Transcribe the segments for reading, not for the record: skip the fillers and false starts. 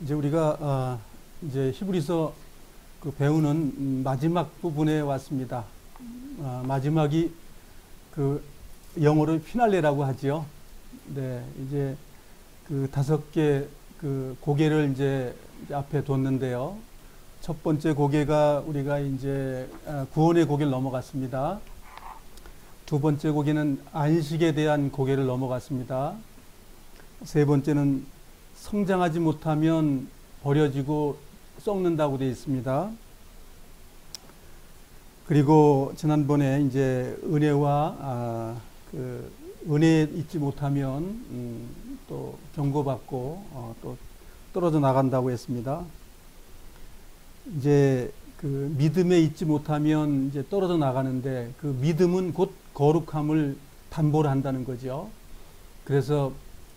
이제 우리가 이제 히브리서 그 배우는 마지막 부분에 왔습니다. 마지막이 그 영어로 피날레라고 하지요. 네, 이제 그 5개 그 고개를 이제 앞에 뒀는데요. 첫 번째 고개가 우리가 이제 구원의 고개를 넘어갔습니다. 두 번째 고개는 안식에 대한 고개를 넘어갔습니다. 세 번째는 성장하지 못하면 버려지고 썩는다고 되어 있습니다. 그리고 지난번에 이제 은혜와 그 은혜 잊지 못하면 또 경고받고 또 떨어져 나간다고 했습니다. 이제 그 믿음에 잊지 못하면 이제 떨어져 나가는데 그 믿음은 곧 거룩함을 담보로 한다는 거죠. 그래서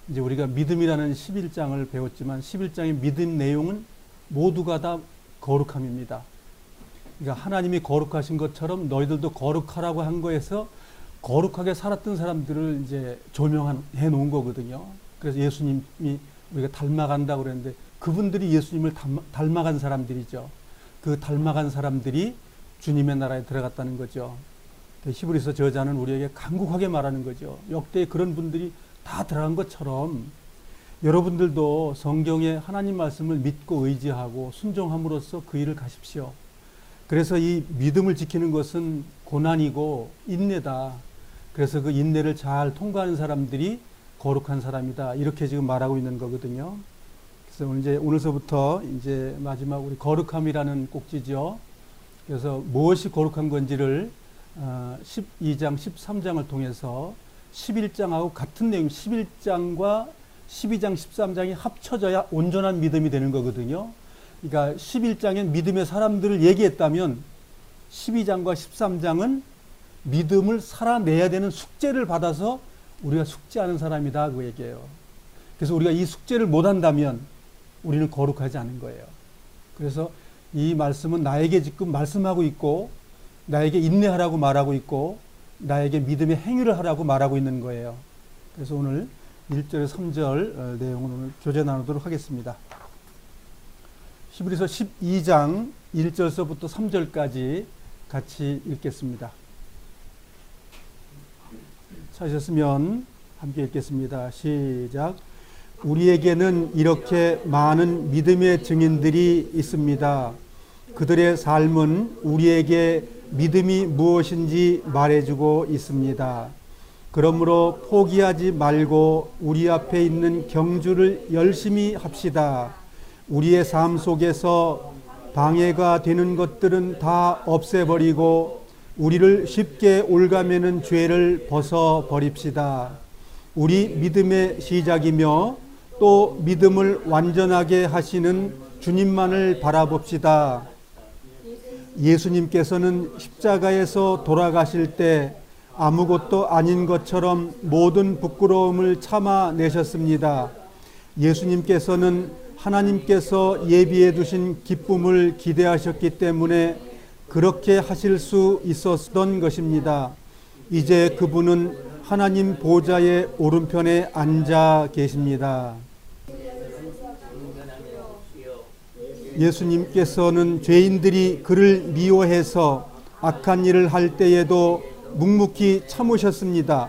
이제 우리가 믿음이라는 11장을 배웠지만 11장의 믿음 내용은 모두가 다 거룩함입니다. 그러니까 하나님이 거룩하신 것처럼 너희들도 거룩하라고 한 거에서 거룩하게 살았던 사람들을 이제 조명해 놓은 거거든요. 그래서 예수님이 우리가 닮아간다고 그랬는데 그분들이 예수님을 닮아간 사람들이죠. 그 닮아간 사람들이 주님의 나라에 들어갔다는 거죠. 히브리서 저자는 우리에게 간곡하게 말하는 거죠. 역대 그런 분들이 다 들어간 것처럼 여러분들도 성경의 하나님 말씀을 믿고 의지하고 순종함으로써 그 일을 가십시오. 그래서 이 믿음을 지키는 것은 고난이고 인내다. 그래서 그 인내를 잘 통과하는 사람들이 거룩한 사람이다. 이렇게 지금 말하고 있는 거거든요. 그래서 오늘서부터 이제 마지막 우리 거룩함이라는 꼭지죠. 그래서 무엇이 거룩한 건지를 12장, 13장을 통해서 11장하고 같은 내용, 11장과 12장, 13장이 합쳐져야 온전한 믿음이 되는 거거든요. 그러니까 11장엔 믿음의 사람들을 얘기했다면 12장과 13장은 믿음을 살아내야 되는 숙제를 받아서 우리가 숙제하는 사람이다 그 얘기예요. 그래서 우리가 이 숙제를 못한다면 우리는 거룩하지 않은 거예요. 그래서 이 말씀은 나에게 지금 말씀하고 있고 나에게 인내하라고 말하고 있고 나에게 믿음의 행위를 하라고 말하고 있는 거예요. 그래서 오늘 1절 3절 내용을 오늘 교제 나누도록 하겠습니다. 히브리서 12장 1절서부터 3절까지 같이 읽겠습니다. 찾으셨으면 함께 읽겠습니다. 시작. 우리에게는 이렇게 많은 믿음의 증인들이 있습니다. 그들의 삶은 우리에게 믿음이 무엇인지 말해주고 있습니다. 그러므로 포기하지 말고 우리 앞에 있는 경주를 열심히 합시다. 우리의 삶 속에서 방해가 되는 것들은 다 없애버리고 우리를 쉽게 올가매는 죄를 벗어버립시다. 우리 믿음의 시작이며 또 믿음을 완전하게 하시는 주님만을 바라봅시다. 예수님께서는 십자가에서 돌아가실 때 아무것도 아닌 것처럼 모든 부끄러움을 참아내셨습니다. 예수님께서는 하나님께서 예비해 두신 기쁨을 기대하셨기 때문에 그렇게 하실 수 있었던 것입니다. 이제 그분은 하나님 보좌의 오른편에 앉아 계십니다. 예수님께서는 죄인들이 그를 미워해서 악한 일을 할 때에도 묵묵히 참으셨습니다.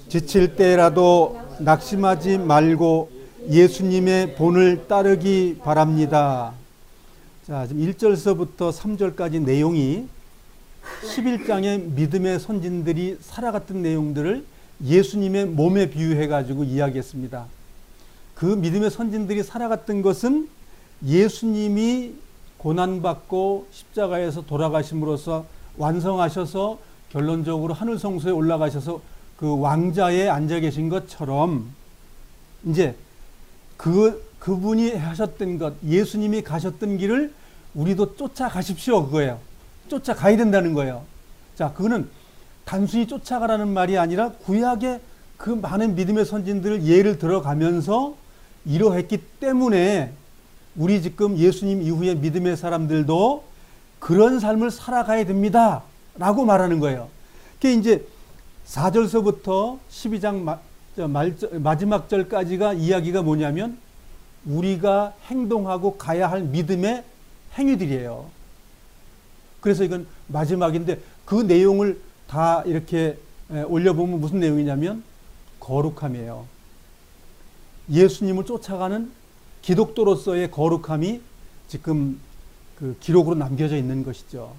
지칠 때라도 낙심하지 말고 예수님의 본을 따르기 바랍니다. 자, 지금 1절서부터 3절까지 내용이 11장의 믿음의 선진들이 살아갔던 내용들을 예수님의 몸에 비유해가지고 이야기했습니다. 그 믿음의 선진들이 살아갔던 것은 예수님이 고난받고 십자가에서 돌아가심으로써 완성하셔서 결론적으로 하늘 성소에 올라가셔서 그 왕자에 앉아 계신 것처럼 이제 그분이 하셨던 것, 예수님이 가셨던 길을 우리도 쫓아가십시오 그거예요. 쫓아가야 된다는 거예요. 자, 그거는 단순히 쫓아가라는 말이 아니라 구약의 그 많은 믿음의 선진들을 예를 들어가면서 이러했기 때문에 우리 지금 예수님 이후의 믿음의 사람들도 그런 삶을 살아가야 됩니다 라고 말하는 거예요. 그게 이제 4절서부터 12장 마지막 절까지가 이야기가 뭐냐면 우리가 행동하고 가야 할 믿음의 행위들이에요. 그래서 이건 마지막인데 그 내용을 다 이렇게 올려보면 무슨 내용이냐면 거룩함이에요. 예수님을 쫓아가는 기독도로서의 거룩함이 지금 그 기록으로 남겨져 있는 것이죠.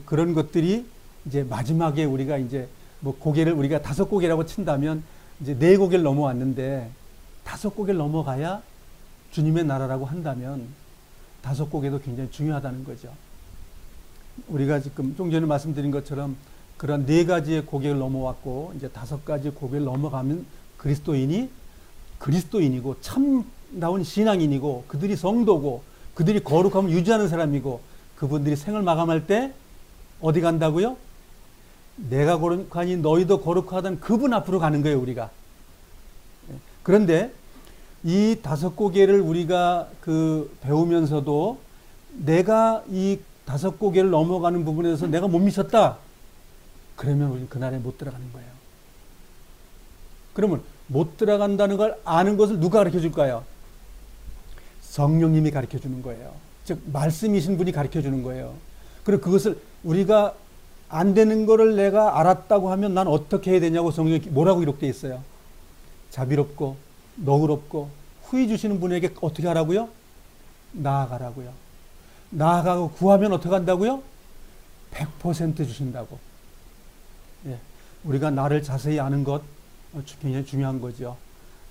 그런 것들이 이제 마지막에 우리가 이제 뭐 고개를 우리가 5고개라고 친다면 이제 4고개를 넘어왔는데 5고개를 넘어가야 주님의 나라라고 한다면 5고개도 굉장히 중요하다는 거죠. 우리가 지금 좀 전에 말씀드린 것처럼 그런 4가지의 고개를 넘어왔고 이제 5가지 고개를 넘어가면 그리스도인이고 참다운 신앙인이고 그들이 성도고 그들이 거룩함을 유지하는 사람이고 그분들이 생을 마감할 때 어디 간다고요? 내가 거룩하니 너희도 거룩하다는 그분 앞으로 가는 거예요, 우리가. 그런데 이 5고개를 우리가 배우면서도 내가 이 5고개를 넘어가는 부분에서 내가 못 미쳤다. 그러면 우리는 그날에 못 들어가는 거예요. 그러면 못 들어간다는 걸 아는 것을 누가 가르쳐 줄까요? 성령님이 가르쳐 주는 거예요. 즉 말씀이신 분이 가르쳐 주는 거예요. 그리고 그것을 우리가 안 되는 거를 내가 알았다고 하면 난 어떻게 해야 되냐고 성경에 뭐라고 기록되어 있어요? 자비롭고 너그럽고 후히 주시는 분에게 어떻게 하라고요? 나아가라고요. 나아가고 구하면 어떻게 한다고요? 100% 주신다고. 예, 우리가 나를 자세히 아는 것 굉장히 중요한 거죠.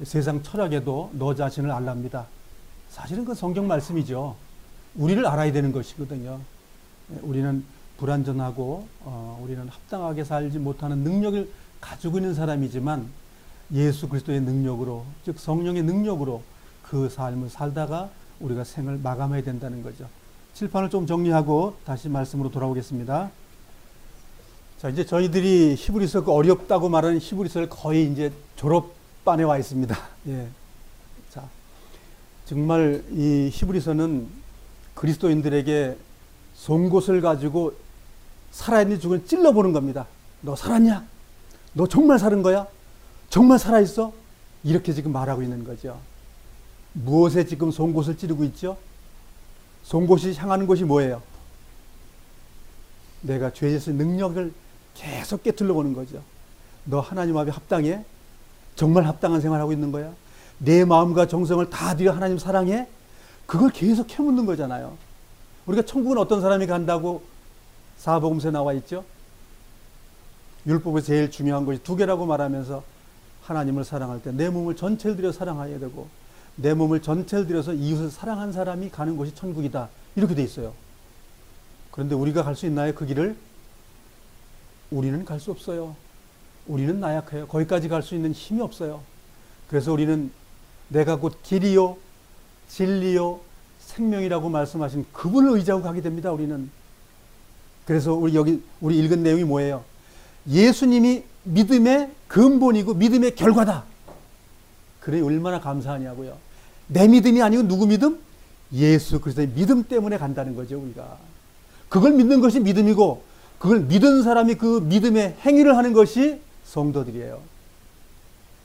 세상 철학에도 너 자신을 알랍니다. 사실은 그 성경 말씀이죠. 우리를 알아야 되는 것이거든요. 예, 우리는 불완전하고 우리는 합당하게 살지 못하는 능력을 가지고 있는 사람이지만 예수 그리스도의 능력으로, 즉 성령의 능력으로 그 삶을 살다가 우리가 생을 마감해야 된다는 거죠. 칠판을 좀 정리하고 다시 말씀으로 돌아오겠습니다. 자, 이제 저희들이 히브리서 어렵다고 말하는 히브리서를 거의 이제 졸업반에 와 있습니다. 예. 자, 정말 이 히브리서는 그리스도인들에게 송곳을 가지고 살아있는지 죽은지 찔러보는 겁니다. 너 살았냐? 너 정말 살은 거야? 정말 살아있어? 이렇게 지금 말하고 있는 거죠. 무엇에 지금 송곳을 찌르고 있죠? 송곳이 향하는 것이 뭐예요? 내가 죄에서의 능력을 계속 깨트려 보는 거죠. 너 하나님 앞에 합당해? 정말 합당한 생활하고 있는 거야? 내 마음과 정성을 다 들여 하나님 사랑해? 그걸 계속 캐묻는 거잖아요. 우리가 천국은 어떤 사람이 간다고 사복음서에 나와 있죠? 율법에서 제일 중요한 것이 2개라고 말하면서 하나님을 사랑할 때 내 몸을 전체를 들여 사랑해야 되고 내 몸을 전체를 들여서 이웃을 사랑한 사람이 가는 곳이 천국이다. 이렇게 돼 있어요. 그런데 우리가 갈 수 있나요? 그 길을? 우리는 갈 수 없어요. 우리는 나약해요. 거기까지 갈 수 있는 힘이 없어요. 그래서 우리는 내가 곧 길이요 진리요 생명이라고 말씀하신 그분을 의지하고 가게 됩니다. 우리는. 그래서 우리 읽은 내용이 뭐예요? 예수님이 믿음의 근본이고 믿음의 결과다. 그래 얼마나 감사하냐고요. 내 믿음이 아니고 누구 믿음? 예수 그리스도의 믿음 때문에 간다는 거죠. 우리가 그걸 믿는 것이 믿음이고 그걸 믿은 사람이 그 믿음의 행위를 하는 것이 성도들이에요.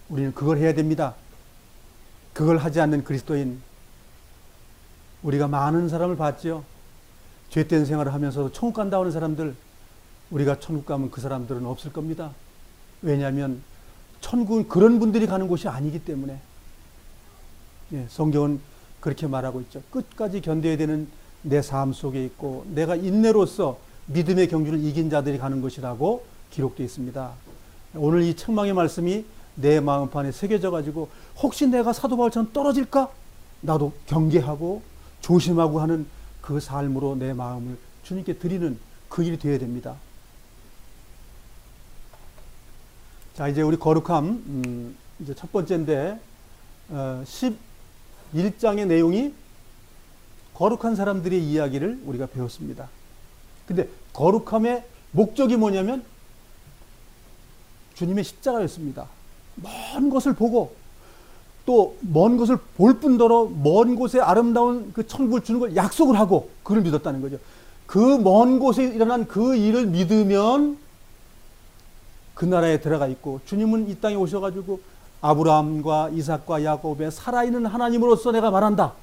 우리는 그걸 해야 됩니다. 그걸 하지 않는 그리스도인, 우리가 많은 사람을 봤죠. 죄된 생활을 하면서도 천국 간다 하는 사람들, 우리가 천국 가면 그 사람들은 없을 겁니다. 왜냐하면 천국은 그런 분들이 가는 곳이 아니기 때문에. 예, 성경은 그렇게 말하고 있죠. 끝까지 견뎌야 되는 내 삶 속에 있고 내가 인내로서 믿음의 경주를 이긴 자들이 가는 것이라고 기록되어 있습니다. 오늘 이 책망의 말씀이 내 마음판에 새겨져 가지고 혹시 내가 사도 바울처럼 떨어질까? 나도 경계하고 조심하고 하는 그 삶으로 내 마음을 주님께 드리는 그 일이 되어야 됩니다. 자, 이제 우리 거룩함 이제 첫 번째인데 11장의 내용이 거룩한 사람들의 이야기를 우리가 배웠습니다. 근데 거룩함의 목적이 뭐냐면 주님의 십자가였습니다. 먼 것을 보고 또 먼 것을 볼 뿐더러 먼 곳에 아름다운 그 천국을 주는 걸 약속을 하고 그걸 믿었다는 거죠. 그 먼 곳에 일어난 그 일을 믿으면 그 나라에 들어가 있고 주님은 이 땅에 오셔가지고 아브라함과 이삭과 야곱의 살아있는 하나님으로서 내가 말한다.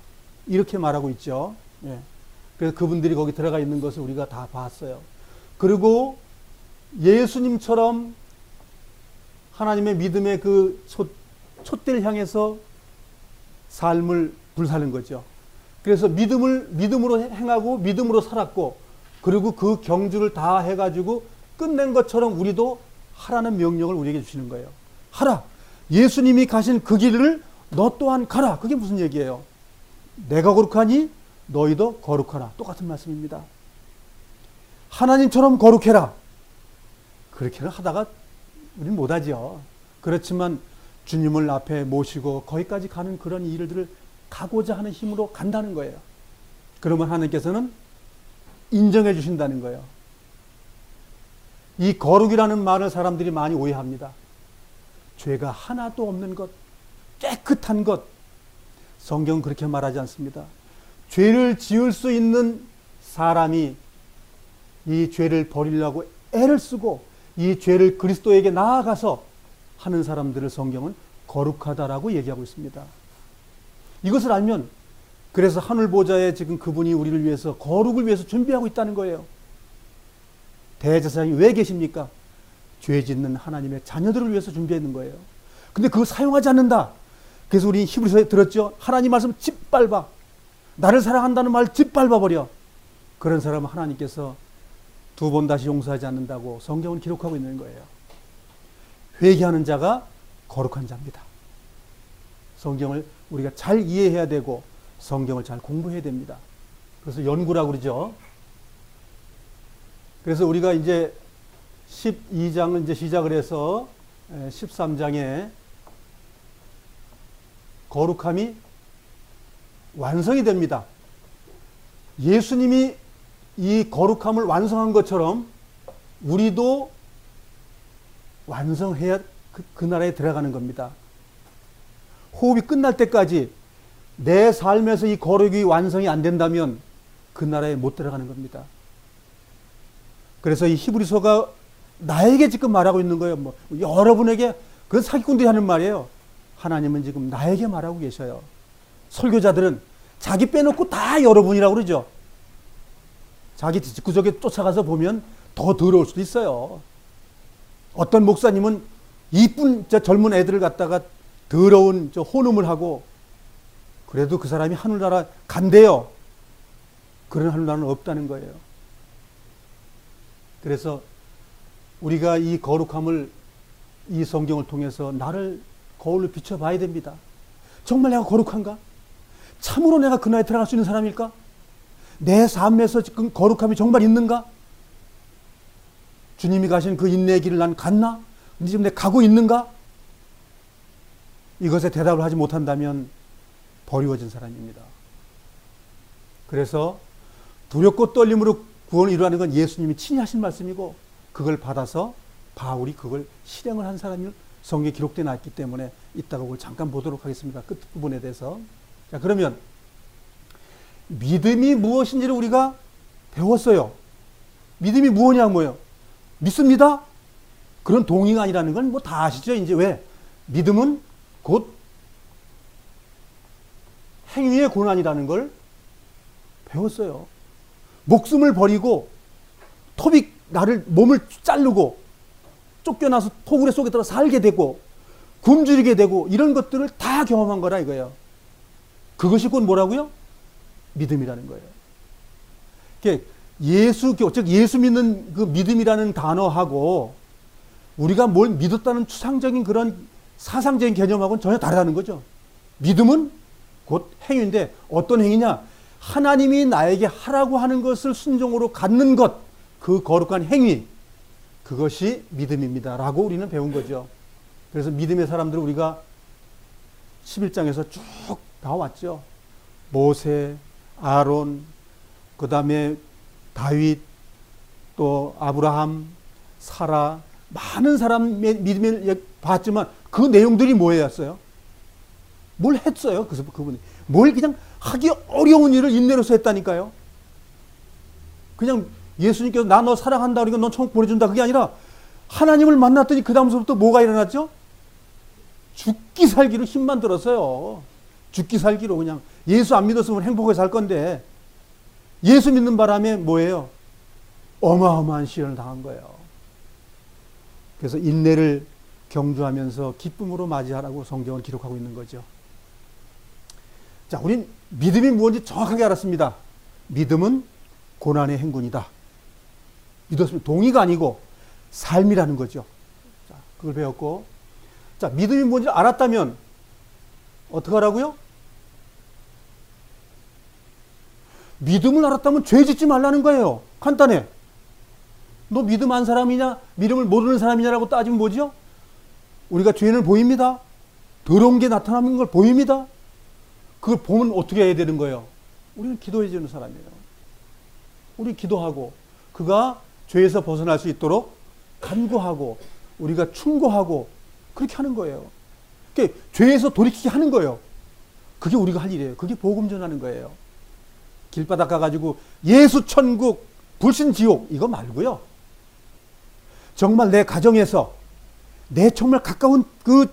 이렇게 말하고 있죠. 예. 그래서 그분들이 거기 들어가 있는 것을 우리가 다 봤어요. 그리고 예수님처럼 하나님의 믿음의 그 촛대를 향해서 삶을 불사는 거죠. 그래서 믿음으로 행하고 믿음으로 살았고, 그리고 그 경주를 다 해가지고 끝낸 것처럼 우리도 하라는 명령을 우리에게 주시는 거예요. 하라. 예수님이 가신 그 길을 너 또한 가라. 그게 무슨 얘기예요? 내가 거룩하니 너희도 거룩하라. 똑같은 말씀입니다. 하나님처럼 거룩해라. 그렇게는 하다가 우리는 못하죠. 그렇지만 주님을 앞에 모시고 거기까지 가는 그런 일들을 가고자 하는 힘으로 간다는 거예요. 그러면 하나님께서는 인정해 주신다는 거예요. 이 거룩이라는 말을 사람들이 많이 오해합니다. 죄가 하나도 없는 것, 깨끗한 것. 성경은 그렇게 말하지 않습니다. 죄를 지을 수 있는 사람이 이 죄를 버리려고 애를 쓰고 이 죄를 그리스도에게 나아가서 하는 사람들을 성경은 거룩하다라고 얘기하고 있습니다. 이것을 알면, 그래서 하늘 보좌에 지금 그분이 우리를 위해서 거룩을 위해서 준비하고 있다는 거예요. 대제사장이 왜 계십니까? 죄 짓는 하나님의 자녀들을 위해서 준비했는 거예요. 근데 그거 사용하지 않는다. 그래서 우리 히브리서에 들었죠. 하나님 말씀 짓밟아. 나를 사랑한다는 말 짓밟아버려. 그런 사람은 하나님께서 두 번 다시 용서하지 않는다고 성경은 기록하고 있는 거예요. 회개하는 자가 거룩한 자입니다. 성경을 우리가 잘 이해해야 되고 성경을 잘 공부해야 됩니다. 그래서 연구라고 그러죠. 그래서 우리가 이제 12장을 이제 시작을 해서 13장에 거룩함이 완성이 됩니다. 예수님이 이 거룩함을 완성한 것처럼 우리도 완성해야 그 나라에 들어가는 겁니다. 호흡이 끝날 때까지 내 삶에서 이 거룩이 완성이 안 된다면 그 나라에 못 들어가는 겁니다. 그래서 이 히브리서가 나에게 지금 말하고 있는 거예요. 뭐 여러분에게, 그건 사기꾼들이 하는 말이에요. 하나님은 지금 나에게 말하고 계셔요. 설교자들은 자기 빼놓고 다 여러분이라고 그러죠. 자기 직구적에 쫓아가서 보면 더 더러울 수도 있어요. 어떤 목사님은 이쁜 젊은 애들을 갖다가 더러운 혼음을 하고, 그래도 그 사람이 하늘나라 간대요. 그런 하늘나라는 없다는 거예요. 그래서 우리가 이 거룩함을 이 성경을 통해서 나를 거울로 비춰봐야 됩니다. 정말 내가 거룩한가? 참으로 내가 그 나라에 들어갈 수 있는 사람일까? 내 삶에서 지금 거룩함이 정말 있는가? 주님이 가신 그 인내의 길을 난 갔나? 지금 내가 가고 있는가? 이것에 대답을 하지 못한다면 버리워진 사람입니다. 그래서 두렵고 떨림으로 구원을 이루라는 건 예수님이 친히 하신 말씀이고, 그걸 받아서 바울이 그걸 실행을 한 사람이 성경에 기록되어 있기 때문에 이따가 그걸 잠깐 보도록 하겠습니다. 끝부분에 대해서. 자, 그러면 믿음이 무엇인지를 우리가 배웠어요. 믿음이 뭐냐고요? 믿습니다? 그런 동의가 아니라는 건 뭐 다 아시죠? 이제 왜? 믿음은 곧 행위의 고난이라는 걸 배웠어요. 목숨을 버리고 나를 몸을 자르고 쫓겨나서 토굴의 속에 들어 살게 되고 굶주리게 되고 이런 것들을 다 경험한 거라 이거예요. 그것이 곧 뭐라고요? 믿음이라는 거예요. 즉 예수 믿는 그 믿음이라는 단어하고 우리가 뭘 믿었다는 추상적인 그런 사상적인 개념하고는 전혀 다르다는 거죠. 믿음은 곧 행위인데 어떤 행위냐? 하나님이 나에게 하라고 하는 것을 순종으로 갖는 것, 그 거룩한 행위, 그것이 믿음입니다 라고 우리는 배운 거죠. 그래서 믿음의 사람들을 우리가 11장에서 쭉 나왔죠. 모세, 아론, 그 다음에 다윗, 또 아브라함, 사라, 많은 사람의 믿음을 봤지만 그 내용들이 뭐였어요? 뭘 했어요? 그분이 뭘 그냥 하기 어려운 일을 인내로서 했다니까요. 그냥 예수님께서 나 너 사랑한다 그러니까 넌 천국 보내준다, 그게 아니라 하나님을 만났더니 그 다음서부터 뭐가 일어났죠? 죽기 살기로 힘만 들었어요. 죽기 살기로 그냥 예수 안 믿었으면 행복하게 살 건데 예수 믿는 바람에 뭐예요? 어마어마한 시련을 당한 거예요. 그래서 인내를 경주하면서 기쁨으로 맞이하라고 성경은 기록하고 있는 거죠. 자, 우린 믿음이 무엇인지 정확하게 알았습니다. 믿음은 고난의 행군이다. 믿었으면 동의가 아니고 삶이라는 거죠. 자, 그걸 배웠고, 자, 믿음이 뭔지 알았다면 어떻게 하라고요? 믿음을 알았다면 죄 짓지 말라는 거예요. 간단해. 너 믿음 안 사람이냐? 믿음을 모르는 사람이냐라고 따지면 뭐죠? 우리가 죄는 보입니다. 더러운 게 나타나는 걸 보입니다. 그걸 보면 어떻게 해야 되는 거예요? 우리는 기도해 주는 사람이에요. 우리 기도하고 그가 죄에서 벗어날 수 있도록 간구하고 우리가 충고하고 그렇게 하는 거예요. 그러니까 죄에서 돌이키게 하는 거예요. 그게 우리가 할 일이에요. 그게 복음 전하는 거예요. 길바닥 가가지고 예수 천국 불신 지옥 이거 말고요. 정말 내 가정에서 내 정말 가까운 그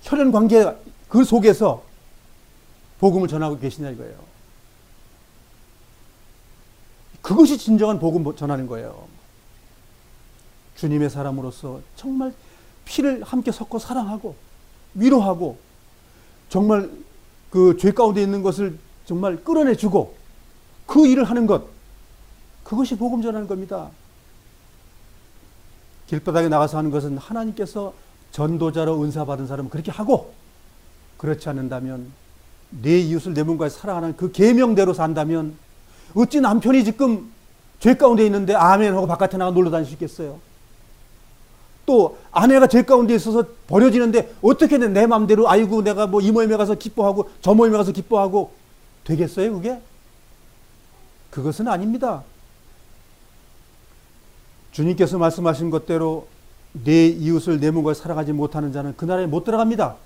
혈연 관계 그 속에서 복음을 전하고 계시냐 이거예요. 그것이 진정한 복음 전하는 거예요. 주님의 사람으로서 정말 피를 함께 섞어 사랑하고 위로하고 정말 그 죄 가운데 있는 것을 정말 끌어내주고 그 일을 하는 것 그것이 복음 전하는 겁니다. 길바닥에 나가서 하는 것은 하나님께서 전도자로 은사 받은 사람은 그렇게 하고 그렇지 않는다면 내 이웃을 내 몸과 사랑하는 그 계명대로 산다면 어찌 남편이 지금 죄 가운데 있는데 아멘 하고 바깥에 나가 놀러 다닐 수 있겠어요? 또 아내가 죄 가운데 있어서 버려지는데 어떻게 내 마음대로 아이고 내가 뭐 이 모임에 가서 기뻐하고 저 모임에 가서 기뻐하고 되겠어요 그게? 그것은 아닙니다. 주님께서 말씀하신 것대로 내 이웃을 내 몸과 사랑하지 못하는 자는 그 나라에 못 들어갑니다.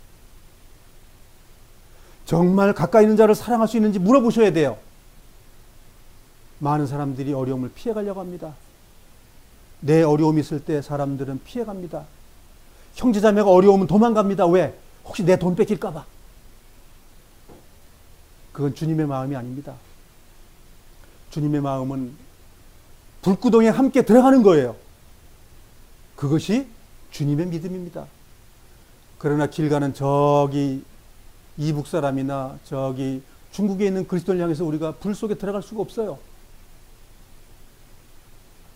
정말 가까이 있는 자를 사랑할 수 있는지 물어보셔야 돼요. 많은 사람들이 어려움을 피해가려고 합니다. 내 어려움이 있을 때 사람들은 피해갑니다. 형제자매가 어려우면 도망갑니다. 왜? 혹시 내 돈 뺏길까봐. 그건 주님의 마음이 아닙니다. 주님의 마음은 불구덩이에 함께 들어가는 거예요. 그것이 주님의 믿음입니다. 그러나 길 가는 저기 이북 사람이나 저기 중국에 있는 그리스도를 향해서 우리가 불 속에 들어갈 수가 없어요.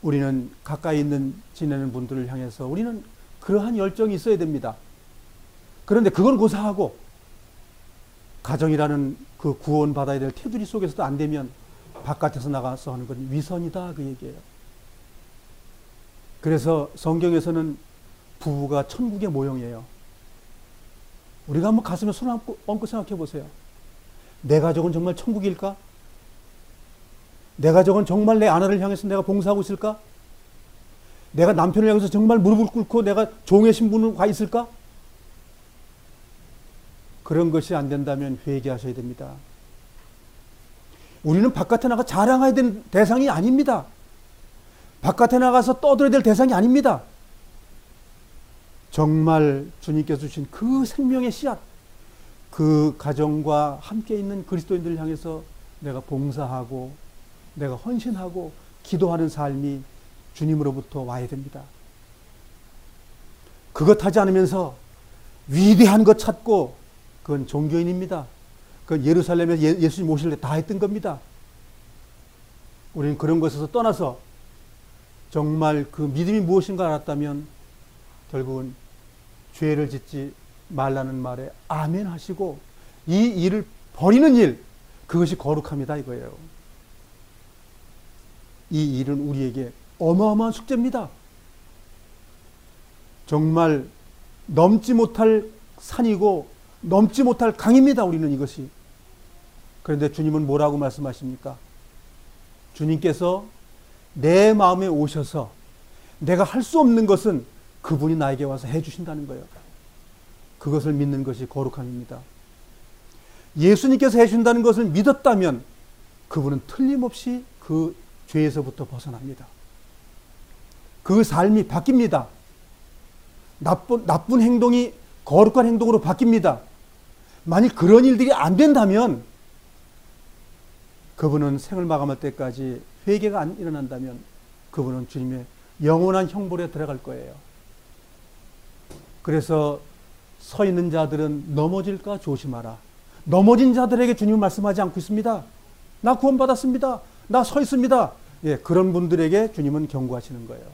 우리는 가까이 있는 지내는 분들을 향해서 우리는 그러한 열정이 있어야 됩니다. 그런데 그건 고사하고 가정이라는 그 구원받아야 될 테두리 속에서도 안 되면 바깥에서 나가서 하는 건 위선이다 그 얘기예요. 그래서 성경에서는 부부가 천국의 모형이에요. 우리가 한번 가슴에 손 얹고 생각해 보세요. 내 가족은 정말 천국일까? 내 가족은 정말 내 아내를 향해서 내가 봉사하고 있을까? 내가 남편을 향해서 정말 무릎을 꿇고 내가 종의 신분을 가 있을까? 그런 것이 안 된다면 회개하셔야 됩니다. 우리는 바깥에 나가 자랑해야 되는 대상이 아닙니다. 바깥에 나가서 떠들어야 될 대상이 아닙니다. 정말 주님께서 주신 그 생명의 씨앗, 그 가정과 함께 있는 그리스도인들을 향해서 내가 봉사하고 내가 헌신하고 기도하는 삶이 주님으로부터 와야 됩니다. 그것 하지 않으면서 위대한 것 찾고 그건 종교인입니다. 그건 예루살렘에서 예수님 오실 때 다 했던 겁니다. 우리는 그런 것에서 떠나서 정말 그 믿음이 무엇인가 알았다면 결국은 죄를 짓지 말라는 말에 아멘 하시고 이 일을 버리는 일, 그것이 거룩합니다 이거예요. 이 일은 우리에게 어마어마한 숙제입니다. 정말 넘지 못할 산이고 넘지 못할 강입니다. 우리는 이것이. 그런데 주님은 뭐라고 말씀하십니까? 주님께서 내 마음에 오셔서 내가 할 수 없는 것은 그분이 나에게 와서 해주신다는 거예요. 그것을 믿는 것이 거룩함입니다. 예수님께서 해준다는 것을 믿었다면 그분은 틀림없이 그 죄에서부터 벗어납니다. 그 삶이 바뀝니다. 나쁜 행동이 거룩한 행동으로 바뀝니다. 만일 그런 일들이 안 된다면 그분은 생을 마감할 때까지 회개가 안 일어난다면 그분은 주님의 영원한 형벌에 들어갈 거예요. 그래서 서 있는 자들은 넘어질까 조심하라. 넘어진 자들에게 주님은 말씀하지 않고 있습니다. 나 구원받았습니다. 나 서 있습니다. 예, 그런 분들에게 주님은 경고하시는 거예요.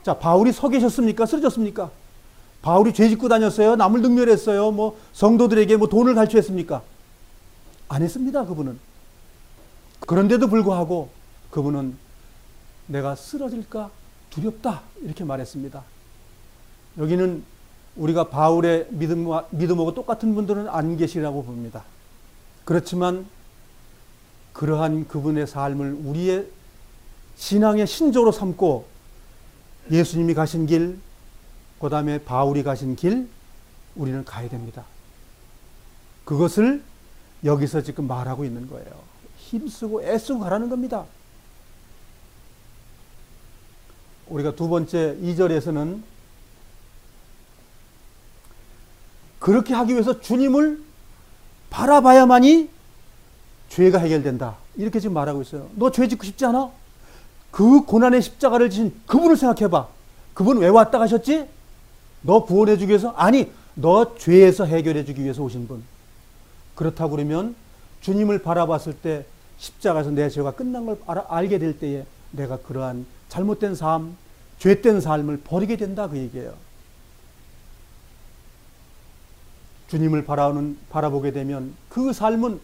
자, 바울이 서 계셨습니까? 쓰러졌습니까? 바울이 죄 짓고 다녔어요? 남을 능멸했어요? 뭐 성도들에게 뭐 돈을 갈취했습니까? 안 했습니다. 그분은. 그런데도 불구하고 그분은 내가 쓰러질까 두렵다 이렇게 말했습니다. 여기는 우리가 바울의 믿음하고 똑같은 분들은 안 계시라고 봅니다. 그렇지만 그러한 그분의 삶을 우리의 신앙의 신조로 삼고 예수님이 가신 길, 그 다음에 바울이 가신 길 우리는 가야 됩니다. 그것을 여기서 지금 말하고 있는 거예요. 힘쓰고 애쓰고 가라는 겁니다. 우리가 두 번째 2절에서는 그렇게 하기 위해서 주님을 바라봐야만이 죄가 해결된다. 이렇게 지금 말하고 있어요. 너 죄 짓고 싶지 않아? 그 고난의 십자가를 지신 그분을 생각해봐. 그분 왜 왔다 가셨지? 너 구원해주기 위해서? 아니, 너 죄에서 해결해주기 위해서 오신 분. 그렇다고 그러면 주님을 바라봤을 때 십자가에서 내 죄가 끝난 걸 알게 될 때에 내가 그러한 잘못된 삶, 죄된 삶을 버리게 된다 그 얘기예요. 주님을 바라보게 되면 그 삶은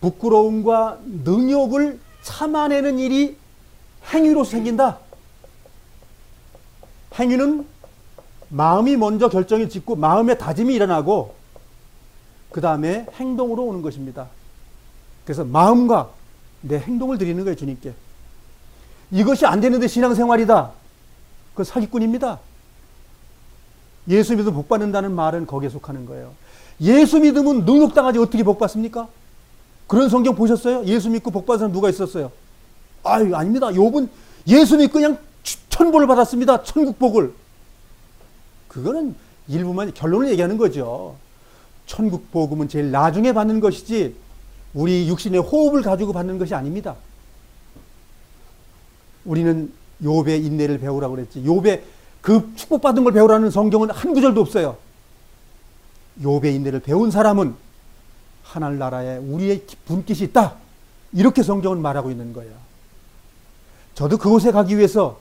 부끄러움과 능욕을 참아내는 일이 행위로 생긴다. 행위는 마음이 먼저 결정이 짓고 마음의 다짐이 일어나고 그 다음에 행동으로 오는 것입니다. 그래서 마음과 내 행동을 드리는 거예요. 주님께. 이것이 안 되는데 신앙생활이다. 그건 사기꾼입니다. 예수 믿으면 복 받는다는 말은 거기에 속하는 거예요. 예수 믿으면 능욕당하지 어떻게 복 받습니까? 그런 성경 보셨어요? 예수 믿고 복 받은 사람 누가 있었어요? 아유, 아닙니다. 욥은 예수 믿고 그냥 천복을 받았습니다. 천국복을. 그거는 일부만 결론을 얘기하는 거죠. 천국복음은 제일 나중에 받는 것이지 우리 육신의 호흡을 가지고 받는 것이 아닙니다. 우리는 욥의 인내를 배우라고 그랬지. 욥의 그 축복받은 걸 배우라는 성경은 한 구절도 없어요. 욥의 인내를 배운 사람은 하늘나라에 우리의 분깃이 있다. 이렇게 성경은 말하고 있는 거예요. 저도 그곳에 가기 위해서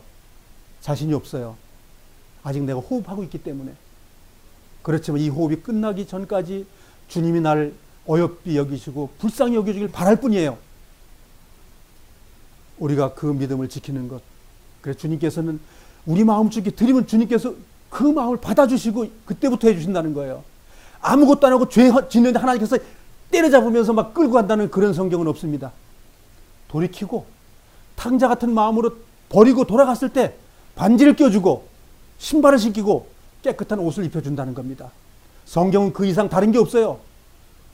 자신이 없어요. 아직 내가 호흡하고 있기 때문에. 그렇지만 이 호흡이 끝나기 전까지 주님이 나를 어여삐 여기시고 불쌍히 여겨주길 바랄 뿐이에요. 우리가 그 믿음을 지키는 것. 그래서 주님께서는 우리 마음속에 드리면 주님께서 그 마음을 받아주시고 그때부터 해주신다는 거예요. 아무것도 안 하고 죄 짓는데 하나님께서 때려잡으면서 막 끌고 간다는 그런 성경은 없습니다. 돌이키고 탕자 같은 마음으로 버리고 돌아갔을 때 반지를 껴주고 신발을 신기고 깨끗한 옷을 입혀준다는 겁니다. 성경은 그 이상 다른 게 없어요.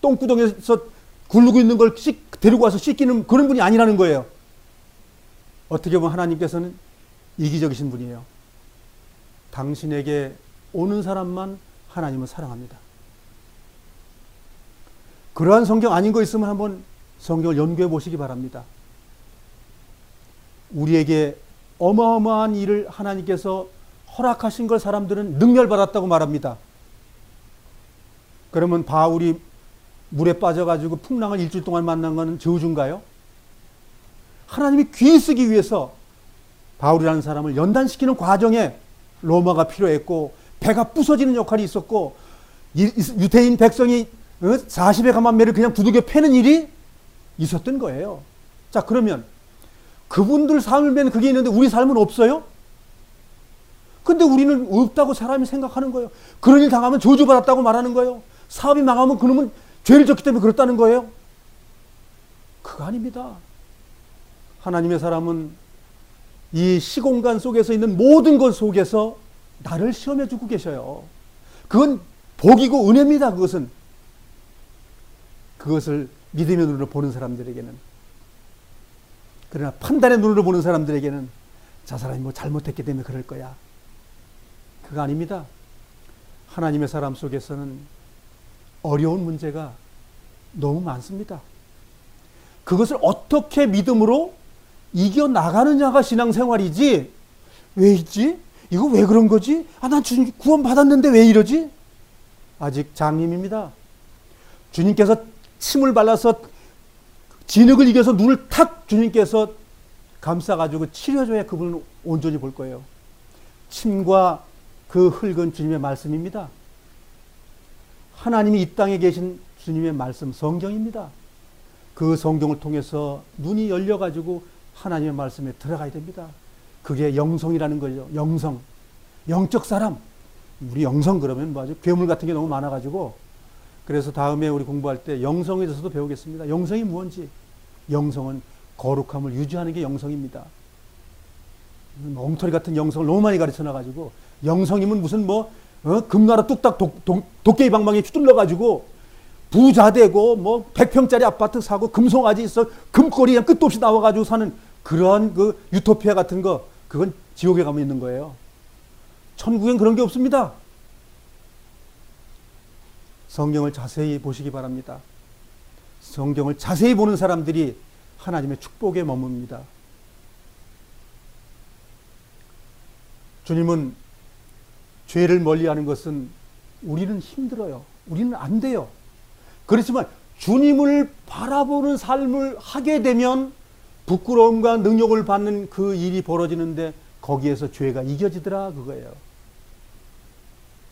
똥구덩이에서 굴르고 있는 걸 데리고 와서 씻기는 그런 분이 아니라는 거예요. 어떻게 보면 하나님께서는 이기적이신 분이에요. 당신에게 오는 사람만 하나님은 사랑합니다. 그러한 성경 아닌 거 있으면 한번 성경을 연구해 보시기 바랍니다. 우리에게 어마어마한 일을 하나님께서 허락하신 걸 사람들은 능멸받았다고 말합니다. 그러면 바울이 물에 빠져가지고 풍랑을 일주일 동안 만난 것은 저주인가요? 하나님이 귀히 쓰기 위해서 바울이라는 사람을 연단시키는 과정에 로마가 필요했고 배가 부서지는 역할이 있었고 유대인 백성이 40의 가만매를 그냥 두들겨 패는 일이 있었던 거예요. 자, 그러면 그분들 삶을 맨 그게 있는데 우리 삶은 없어요? 근데 우리는 없다고 사람이 생각하는 거예요. 그런 일 당하면 저주받았다고 말하는 거예요. 사업이 망하면 그놈은 죄를 졌기 때문에 그렇다는 거예요. 그거 아닙니다. 하나님의 사람은 이 시공간 속에서 있는 모든 것 속에서 나를 시험해 주고 계셔요. 그건 복이고 은혜입니다. 그것을 믿음의 눈으로 보는 사람들에게는. 그러나 판단의 눈으로 보는 사람들에게는 저 사람이 뭐 잘못했기 때문에 그럴 거야. 그거 아닙니다. 하나님의 사람 속에서는 어려운 문제가 너무 많습니다. 그것을 어떻게 믿음으로 이겨나가느냐가 신앙생활이지, 왜 있지? 이거 왜 그런 거지? 난 주님 구원 받았는데 왜 이러지? 아직 장님입니다. 주님께서 침을 발라서 진흙을 이겨서 눈을 탁 주님께서 감싸가지고 치료해줘야 그분은 온전히 볼 거예요. 침과 그 흙은 주님의 말씀입니다. 하나님이 이 땅에 계신 주님의 말씀, 성경입니다. 그 성경을 통해서 눈이 열려가지고 하나님의 말씀에 들어가야 됩니다. 그게 영성이라는 거죠. 영성. 영적 사람. 우리 영성 그러면 뭐 아주 괴물 같은 게 너무 많아가지고, 그래서 다음에 우리 공부할 때 영성에 대해서도 배우겠습니다. 영성이 무엇인지. 영성은 거룩함을 유지하는 게 영성입니다. 엉터리 같은 영성을 너무 많이 가르쳐 놔가지고, 영성이면 무슨 금나라 뚝딱 도깨비 방망이 휘둘러가지고 부자 되고 100평짜리 아파트 사고 금송아지 있어 금꼬리 그냥 끝도 없이 나와가지고 사는 그러한 그 유토피아 같은 거, 그건 지옥에 가면 있는 거예요. 천국엔 그런 게 없습니다. 성경을 자세히 보시기 바랍니다. 성경을 자세히 보는 사람들이 하나님의 축복에 머뭅니다. 주님은 죄를 멀리하는 것은 우리는 힘들어요. 우리는 안 돼요. 그렇지만 주님을 바라보는 삶을 하게 되면 부끄러움과 능욕을 받는 그 일이 벌어지는데 거기에서 죄가 이겨지더라, 그거예요.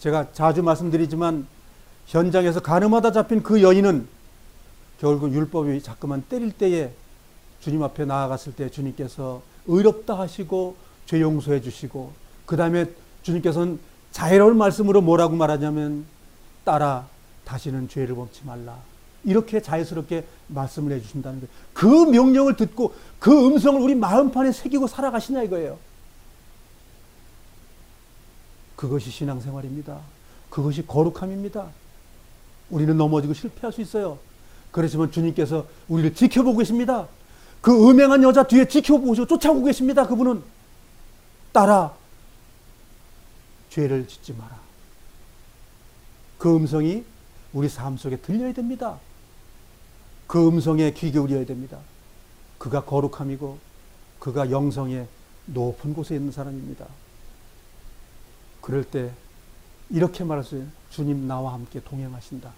제가 자주 말씀드리지만 현장에서 가늠하다 잡힌 그 여인은 결국 율법이 자꾸만 때릴 때에 주님 앞에 나아갔을 때 주님께서 의롭다 하시고 죄 용서해 주시고, 그 다음에 주님께서는 자애로운 말씀으로 뭐라고 말하냐면, 딸아 다시는 죄를 범치 말라, 이렇게 자유스럽게 말씀을 해주신다는 거예요. 그 명령을 듣고 그 음성을 우리 마음판에 새기고 살아가시냐 이거예요. 그것이 신앙생활입니다. 그것이 거룩함입니다. 우리는 넘어지고 실패할 수 있어요. 그렇지만 주님께서 우리를 지켜보고 계십니다. 그 음행한 여자 뒤에 지켜보시고 쫓아오고 계십니다. 그분은 딸아 죄를 짓지 마라. 그 음성이 우리 삶 속에 들려야 됩니다. 그 음성에 귀 기울여야 됩니다. 그가 거룩함이고 그가 영성의 높은 곳에 있는 사람입니다. 그럴 때 이렇게 말할 수 있어요. 주님 나와 함께 동행하신다.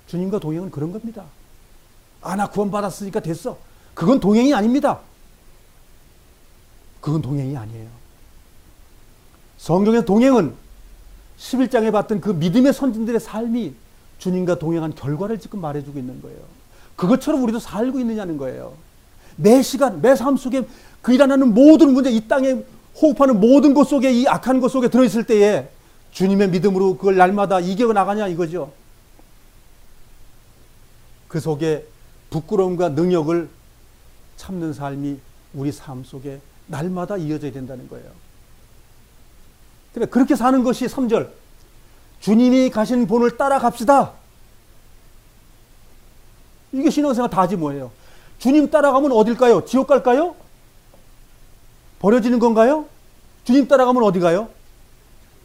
주님과 동행은 그런 겁니다. 나 구원 받았으니까 됐어. 그건 동행이 아닙니다. 그건 동행이 아니에요. 성경의 동행은 11장에 봤던 그 믿음의 선진들의 삶이 주님과 동행한 결과를 지금 말해주고 있는 거예요. 그것처럼 우리도 살고 있느냐는 거예요. 매 시간, 매 삶 속에 그 일어나는 모든 문제, 이 땅에 호흡하는 모든 것 속에, 이 악한 것 속에 들어있을 때에 주님의 믿음으로 그걸 날마다 이겨나가냐 이거죠. 그 속에 부끄러움과 능력을 참는 삶이 우리 삶 속에 날마다 이어져야 된다는 거예요. 그래, 그렇게 사는 것이 3절. 주님이 가신 본을 따라갑시다. 이게 신앙생활 다지 뭐예요. 주님 따라가면 어딜까요? 지옥 갈까요? 버려지는 건가요? 주님 따라가면 어디 가요?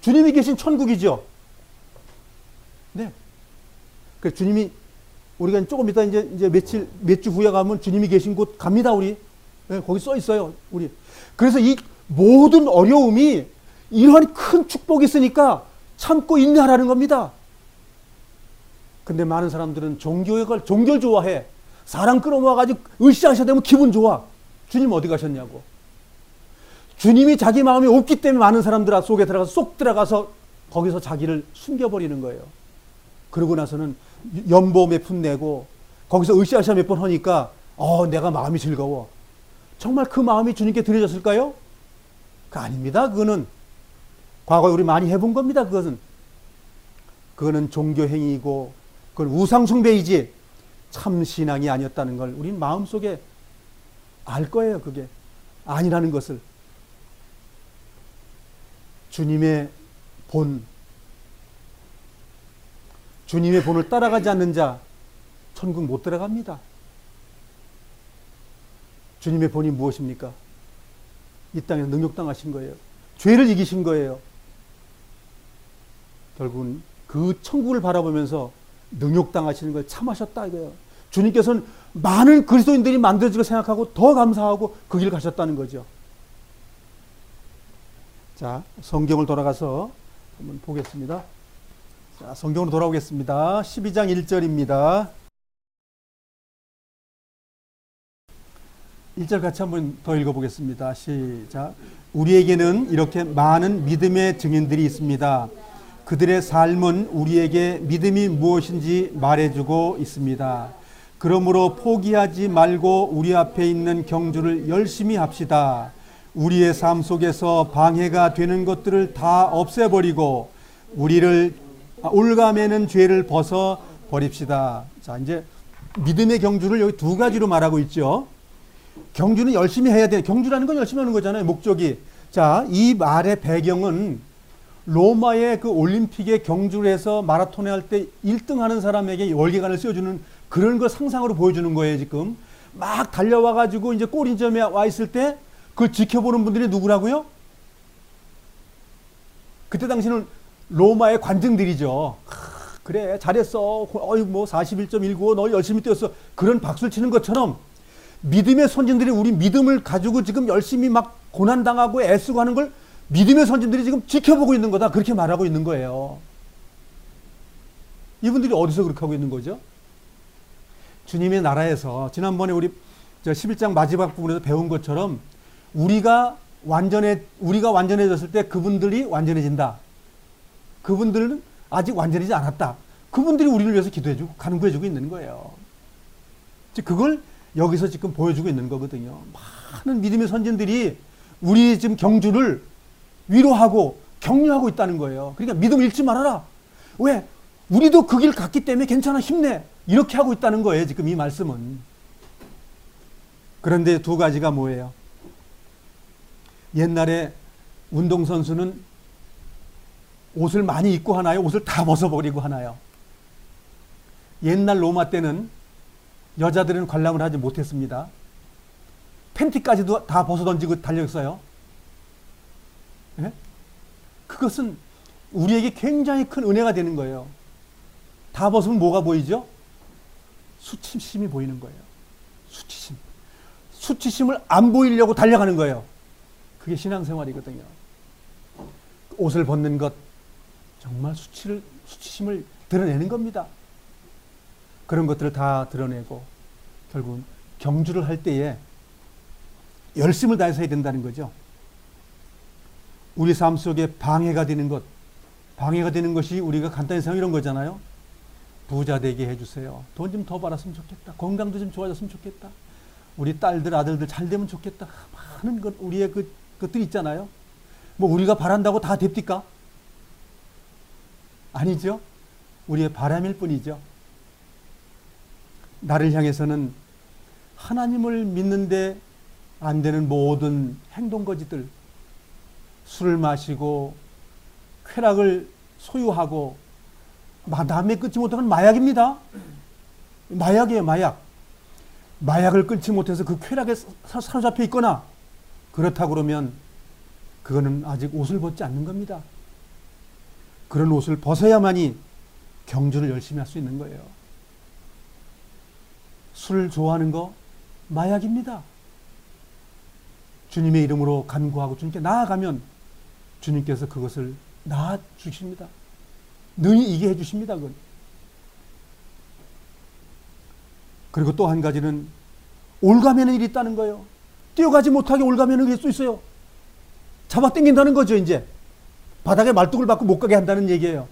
주님이 계신 천국이죠. 네. 그 주님이 우리가 조금 이따 이제 몇 주 후에 가면 주님이 계신 곳 갑니다, 우리. 네, 거기 써 있어요, 우리. 그래서 이 모든 어려움이 이러한 큰 축복이 있으니까 참고 인내하라는 겁니다. 근데 많은 사람들은 종교를 좋아해. 사람 끌어모아가지고 으쌰으쌰 되면 기분 좋아. 주님 어디 가셨냐고. 주님이 자기 마음이 없기 때문에 많은 사람들 속에 들어가서 쏙 들어가서 거기서 자기를 숨겨버리는 거예요. 그러고 나서는 연보 몇 푼 내고 거기서 으쌰으쌰 몇 번 하니까 내가 마음이 즐거워. 정말 그 마음이 주님께 드려졌을까요? 그거 아닙니다. 그거는 과거에 우리 많이 해본 겁니다. 그거는 종교행위이고 그건 우상숭배이지 참 신앙이 아니었다는 걸 우린 마음속에 알 거예요. 그게 아니라는 것을. 주님의 본을 따라가지 않는 자 천국 못 들어갑니다. 주님의 본이 무엇입니까? 이 땅에서 능욕당하신 거예요. 죄를 이기신 거예요. 결국은 그 천국을 바라보면서 능욕당하시는 걸 참으셨다 이거예요. 주님께서는 많은 그리스도인들이 만들어질 걸 생각하고 더 감사하고 그 길 가셨다는 거죠. 자, 성경을 돌아가서 한번 보겠습니다. 자, 성경으로 돌아오겠습니다. 12장 1절입니다. 1절 같이 한번 더 읽어보겠습니다. 시작. 우리에게는 이렇게 많은 믿음의 증인들이 있습니다. 그들의 삶은 우리에게 믿음이 무엇인지 말해주고 있습니다. 그러므로 포기하지 말고 우리 앞에 있는 경주를 열심히 합시다. 우리의 삶 속에서 방해가 되는 것들을 다 없애버리고 우리를 올가매는 죄를 벗어 버립시다. 자, 이제 믿음의 경주를 여기 두 가지로 말하고 있죠. 경주는 열심히 해야 돼. 경주라는 건 열심히 하는 거잖아요. 목적이. 자, 이 말의 배경은 로마의 그 올림픽에 경주를 해서 마라톤에 할 때 1등 하는 사람에게 월계관을 씌워주는 그런 걸 상상으로 보여주는 거예요, 지금. 막 달려와가지고 이제 꼬리점에 와 있을 때 그걸 지켜보는 분들이 누구라고요? 그때 당시는 로마의 관중들이죠. 그래, 잘했어. 어이, 뭐 41.195, 너 열심히 뛰었어. 그런 박수를 치는 것처럼 믿음의 선진들이 우리 믿음을 가지고 지금 열심히 막 고난당하고 애쓰고 하는 걸 믿음의 선진들이 지금 지켜보고 있는 거다. 그렇게 말하고 있는 거예요. 이분들이 어디서 그렇게 하고 있는 거죠? 주님의 나라에서 지난번에 우리 11장 마지막 부분에서 배운 것처럼 우리가 완전해졌을 때 그분들이 완전해진다. 그분들은 아직 완전해지지 않았다. 그분들이 우리를 위해서 기도해주고 간구해주고 있는 거예요. 그걸 여기서 지금 보여주고 있는 거거든요. 많은 믿음의 선진들이 우리 지금 경주를 위로하고 격려하고 있다는 거예요. 그러니까 믿음을 잃지 말아라. 왜? 우리도 그 길 갔기 때문에 괜찮아, 힘내. 이렇게 하고 있다는 거예요, 지금 이 말씀은. 그런데 두 가지가 뭐예요? 옛날에 운동선수는 옷을 많이 입고 하나요? 옷을 다 벗어버리고 하나요? 옛날 로마 때는 여자들은 관람을 하지 못했습니다. 팬티까지도 다 벗어던지고 달렸어요. 예? 그것은 우리에게 굉장히 큰 은혜가 되는 거예요. 다 벗으면 뭐가 보이죠? 수치심이 보이는 거예요. 수치심. 수치심을 안 보이려고 달려가는 거예요. 그게 신앙생활이거든요. 옷을 벗는 것, 정말 수치심을 드러내는 겁니다. 그런 것들을 다 드러내고 결국은 경주를 할 때에 열심을 다해서 해야 된다는 거죠. 우리 삶 속에 방해가 되는 것이 우리가 간단히 생각하면 이런 거잖아요. 부자 되게 해주세요. 돈 좀 더 벌었으면 좋겠다. 건강도 좀 좋아졌으면 좋겠다. 우리 딸들, 아들들 잘 되면 좋겠다. 많은 것, 우리의 것들이 있잖아요. 뭐 우리가 바란다고 다 됩니까? 아니죠. 우리의 바람일 뿐이죠. 나를 향해서는 하나님을 믿는데 안 되는 모든 행동거지들, 술을 마시고 쾌락을 소유하고 남의 끊지 못하는 마약입니다. 마약이에요, 마약. 마약을 끊지 못해서 그 쾌락에 사로잡혀 있거나 그렇다고 그러면 그거는 아직 옷을 벗지 않는 겁니다. 그런 옷을 벗어야만이 경주를 열심히 할 수 있는 거예요. 술 좋아하는 거 마약입니다. 주님의 이름으로 간구하고 주님께 나아가면 주님께서 그것을 낳아주십니다. 능히 이게 해주십니다. 그건. 그리고 또 한 가지는 올가매는 일이 있다는 거예요. 뛰어가지 못하게 올가매는 할 수 있어요. 잡아당긴다는 거죠. 이제 바닥에 말뚝을 받고 못 가게 한다는 얘기예요.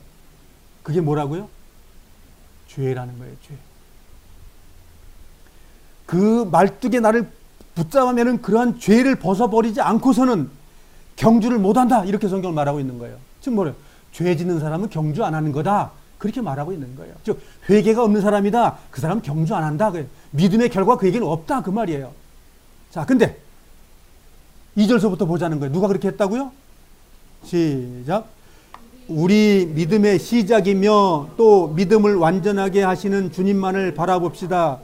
그게 뭐라고요? 죄라는 거예요. 죄. 그 말뚝에 나를 붙잡으면 그러한 죄를 벗어버리지 않고서는 경주를 못한다. 이렇게 성경을 말하고 있는 거예요. 즉 뭐래요? 죄 짓는 사람은 경주 안 하는 거다. 그렇게 말하고 있는 거예요. 즉 회개가 없는 사람이다. 그 사람은 경주 안 한다. 믿음의 결과 그에게는 없다. 그 말이에요. 자, 근데 2절서부터 보자는 거예요. 누가 그렇게 했다고요? 시작. 우리 믿음의 시작이며 또 믿음을 완전하게 하시는 주님만을 바라봅시다.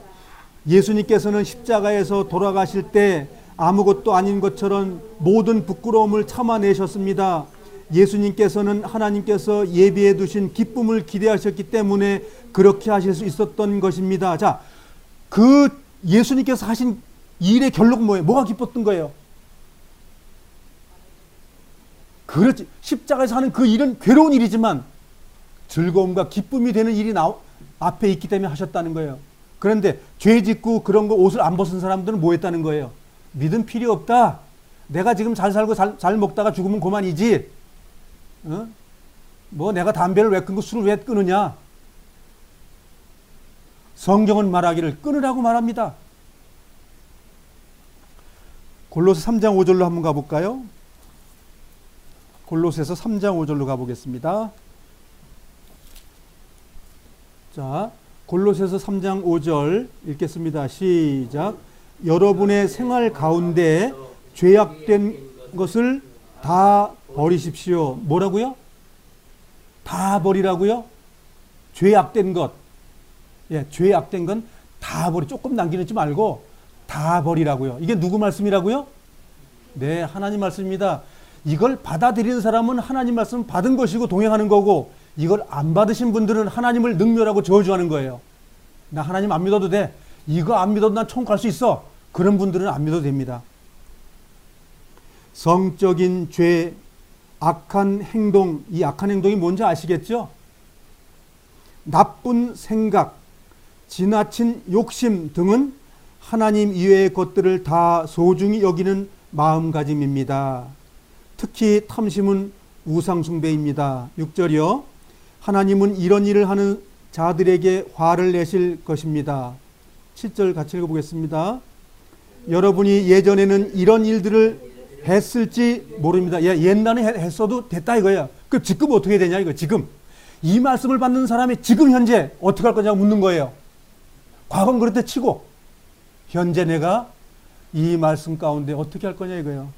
예수님께서는 십자가에서 돌아가실 때 아무것도 아닌 것처럼 모든 부끄러움을 참아내셨습니다. 예수님께서는 하나님께서 예비해 두신 기쁨을 기대하셨기 때문에 그렇게 하실 수 있었던 것입니다. 자, 그 예수님께서 하신 일의 결론은 뭐예요? 뭐가 기뻤던 거예요? 그렇지. 십자가에서 하는 그 일은 괴로운 일이지만 즐거움과 기쁨이 되는 일이 앞에 있기 때문에 하셨다는 거예요. 그런데 죄 짓고 그런 거 옷을 안 벗은 사람들은 뭐 했다는 거예요? 믿음 필요 없다. 내가 지금 잘 살고 잘 먹다가 죽으면 그만이지. 뭐 내가 담배를 왜 끊고 술을 왜 끊느냐? 성경은 말하기를 끊으라고 말합니다. 골로새 3장 5절로 한번 가볼까요? 골로새서 3장 5절로 가보겠습니다. 자, 골로새서 3장 5절 읽겠습니다. 시작. 여러분의 생활 가운데 죄악된 것을 다 버리십시오. 뭐라고요? 다 버리라고요? 죄악된 것. 예, 죄악된 건 다 버리. 조금 남기지 말고 다 버리라고요. 이게 누구 말씀이라고요? 네, 하나님 말씀입니다. 이걸 받아들이는 사람은 하나님 말씀 받은 것이고 동행하는 거고, 이걸 안 받으신 분들은 하나님을 능멸하고 저주하는 거예요. 나 하나님 안 믿어도 돼. 이거 안 믿어도 난 천국 갈 수 있어. 그런 분들은 안 믿어도 됩니다. 성적인 죄, 악한 행동, 이 악한 행동이 뭔지 아시겠죠? 나쁜 생각, 지나친 욕심 등은 하나님 이외의 것들을 다 소중히 여기는 마음가짐입니다. 특히 탐심은 우상숭배입니다. 6절이요. 하나님은 이런 일을 하는 자들에게 화를 내실 것입니다. 7절 같이 읽어보겠습니다. 여러분이 예전에는 이런 일들을 했을지 모릅니다. 옛날에 했어도 됐다 이거야. 그럼 지금 어떻게 되냐 이거. 지금 이 말씀을 받는 사람이 지금 현재 어떻게 할 거냐고 묻는 거예요. 과거는 그렇다 치고 현재 내가 이 말씀 가운데 어떻게 할 거냐 이거예요.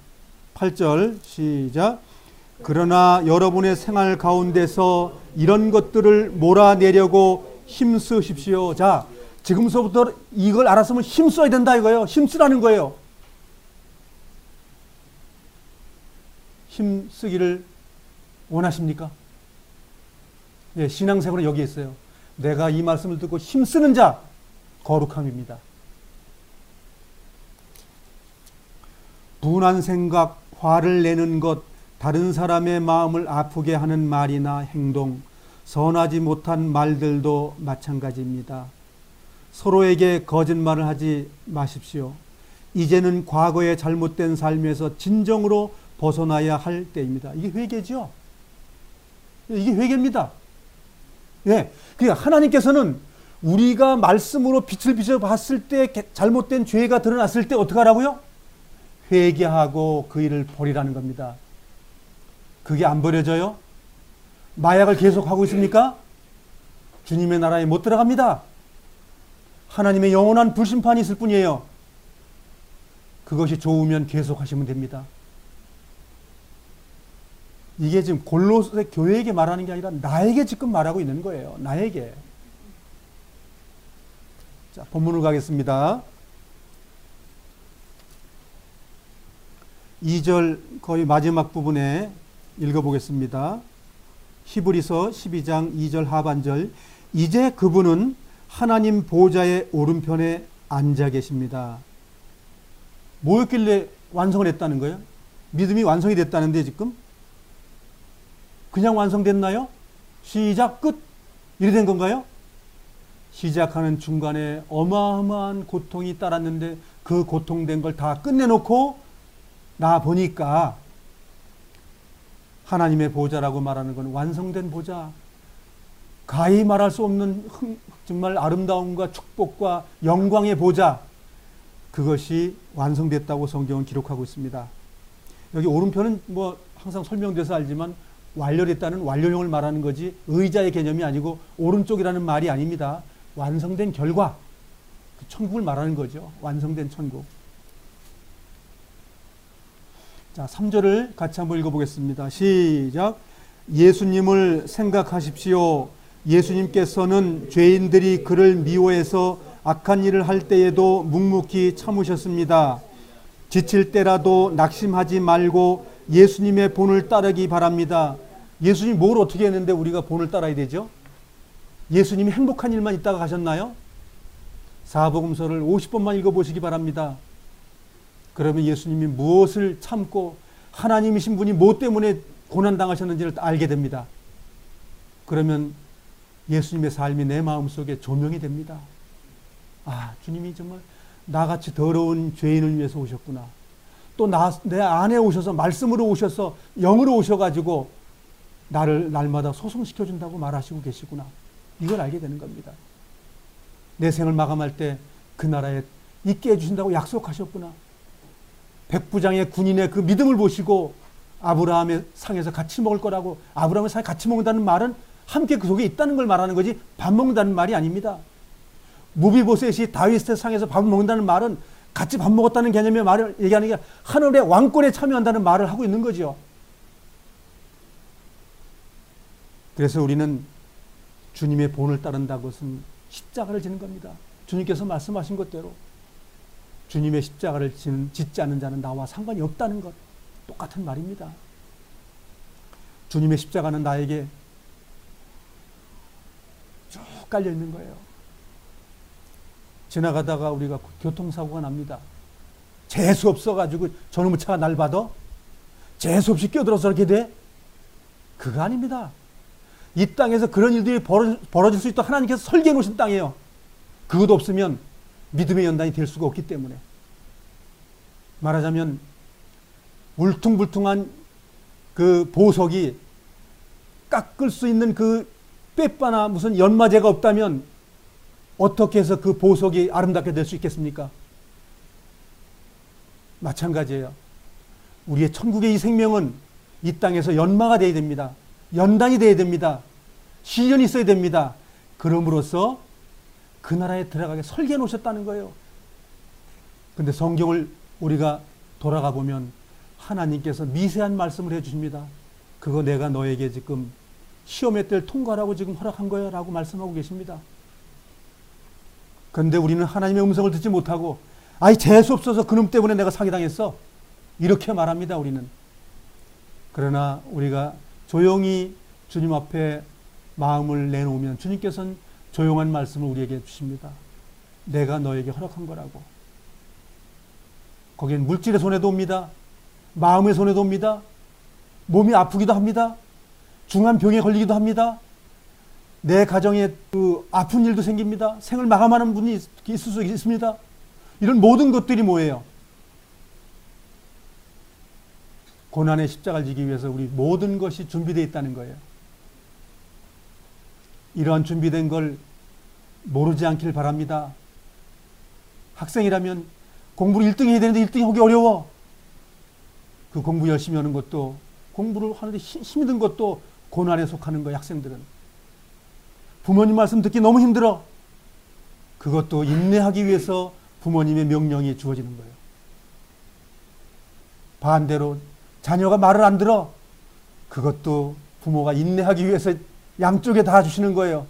8절 시작. 그러나 여러분의 생활 가운데서 이런 것들을 몰아내려고 힘쓰십시오. 자, 지금서부터 이걸 알았으면 힘써야 된다 이거예요. 힘쓰라는 거예요. 힘쓰기를 원하십니까? 예, 신앙생활은 여기 있어요. 내가 이 말씀을 듣고 힘쓰는 자, 거룩함입니다. 분한 생각, 화를 내는 것, 다른 사람의 마음을 아프게 하는 말이나 행동, 선하지 못한 말들도 마찬가지입니다. 서로에게 거짓말을 하지 마십시오. 이제는 과거의 잘못된 삶에서 진정으로 벗어나야 할 때입니다. 이게 회개죠. 이게 회개입니다. 예, 그러니까 하나님께서는 우리가 말씀으로 빛을 비춰봤을 때 잘못된 죄가 드러났을 때 어떻게 하라고요? 회개하고 그 일을 버리라는 겁니다. 그게 안 버려져요? 마약을 계속하고 있습니까? 주님의 나라에 못 들어갑니다. 하나님의 영원한 불심판이 있을 뿐이에요. 그것이 좋으면 계속하시면 됩니다. 이게 지금 골로새 교회에게 말하는 게 아니라 나에게 지금 말하고 있는 거예요. 나에게. 자, 본문으로 가겠습니다. 2절 거의 마지막 부분에 읽어보겠습니다. 히브리서 12장 2절 하반절. 이제 그분은 하나님 보좌의 오른편에 앉아 계십니다. 뭐였길래 완성을 했다는 거예요? 믿음이 완성이 됐다는데 지금? 그냥 완성됐나요? 시작 끝 이래 된 건가요? 시작하는 중간에 어마어마한 고통이 따랐는데 그 고통된 걸 다 끝내놓고 나 보니까 하나님의 보좌라고 말하는 건 완성된 보좌, 가히 말할 수 없는 정말 아름다움과 축복과 영광의 보좌, 그것이 완성됐다고 성경은 기록하고 있습니다. 여기 오른편은 뭐 항상 설명돼서 알지만 완료됐다는 완료형을 말하는 거지 의자의 개념이 아니고 오른쪽이라는 말이 아닙니다. 완성된 결과, 그 천국을 말하는 거죠. 완성된 천국. 자, 3절을 같이 한번 읽어보겠습니다. 시작. 예수님을 생각하십시오. 예수님께서는 죄인들이 그를 미워해서 악한 일을 할 때에도 묵묵히 참으셨습니다. 지칠 때라도 낙심하지 말고 예수님의 본을 따르기 바랍니다. 예수님이 뭘 어떻게 했는데 우리가 본을 따라야 되죠? 예수님이 행복한 일만 있다가 가셨나요? 사복음서를 50번만 읽어보시기 바랍니다. 그러면 예수님이 무엇을 참고 하나님이신 분이 뭐 때문에 고난당하셨는지를 알게 됩니다. 그러면 예수님의 삶이 내 마음속에 조명이 됩니다. 아, 주님이 정말 나같이 더러운 죄인을 위해서 오셨구나. 또 내 안에 오셔서 말씀으로 오셔서 영으로 오셔가지고 나를 날마다 소송시켜준다고 말하시고 계시구나. 이걸 알게 되는 겁니다. 내 생을 마감할 때 그 나라에 있게 해주신다고 약속하셨구나. 백부장의 군인의 그 믿음을 보시고 아브라함의 상에서 같이 먹을 거라고, 아브라함의 상에 같이 먹는다는 말은 함께 그 속에 있다는 걸 말하는 거지 밥 먹는다는 말이 아닙니다. 무비보셋이 다윗의 상에서 밥을 먹는다는 말은 같이 밥 먹었다는 개념의 말을 얘기하는 게 하늘의 왕권에 참여한다는 말을 하고 있는 거죠. 그래서 우리는 주님의 본을 따른다는 것은 십자가를 지는 겁니다. 주님께서 말씀하신 것대로 주님의 십자가를 짓지 않는 자는 나와 상관이 없다는 것, 똑같은 말입니다. 주님의 십자가는 나에게 쭉 깔려 있는 거예요. 지나가다가 우리가 교통사고가 납니다. 재수 없어가지고 저놈의 차가 날 받아? 재수 없이 끼어들어서 이렇게 돼? 그거 아닙니다. 이 땅에서 그런 일들이 벌어질 수 있도록 하나님께서 설계해 놓으신 땅이에요. 그것도 없으면 믿음의 연단이 될 수가 없기 때문에. 말하자면 울퉁불퉁한 그 보석이 깎을 수 있는 그 빼빠나 무슨 연마제가 없다면 어떻게 해서 그 보석이 아름답게 될 수 있겠습니까? 마찬가지예요. 우리의 천국의 이 생명은 이 땅에서 연마가 되어야 됩니다. 연단이 되어야 됩니다. 시련이 있어야 됩니다. 그럼으로써 그 나라에 들어가게 설계해 놓으셨다는 거예요. 근데 성경을 우리가 돌아가 보면 하나님께서 미세한 말씀을 해주십니다. 그거 내가 너에게 지금 시험의 때를 통과하라고 지금 허락한 거야 라고 말씀하고 계십니다. 그런데 우리는 하나님의 음성을 듣지 못하고 아이 재수 없어서 그놈 때문에 내가 사기당했어 이렇게 말합니다. 우리는. 그러나 우리가 조용히 주님 앞에 마음을 내놓으면 주님께서는 조용한 말씀을 우리에게 주십니다. 내가 너에게 허락한 거라고. 거기엔 물질의 손해도 옵니다. 마음의 손해도 옵니다. 몸이 아프기도 합니다. 중한 병에 걸리기도 합니다. 내 가정에 그 아픈 일도 생깁니다. 생을 마감하는 분이 있을 수 있습니다. 이런 모든 것들이 뭐예요? 고난의 십자가를 지기 위해서 우리 모든 것이 준비되어 있다는 거예요. 이러한 준비된 걸 모르지 않기를 바랍니다. 학생이라면 공부를 1등 해야 되는데 1등이 하기 어려워. 그 공부 열심히 하는 것도, 공부를 하는데 힘이 든 것도 고난에 속하는 거예요. 학생들은. 부모님 말씀 듣기 너무 힘들어. 그것도 인내하기 위해서 부모님의 명령이 주어지는 거예요. 반대로 자녀가 말을 안 들어. 그것도 부모가 인내하기 위해서 양쪽에 다 주시는 거예요.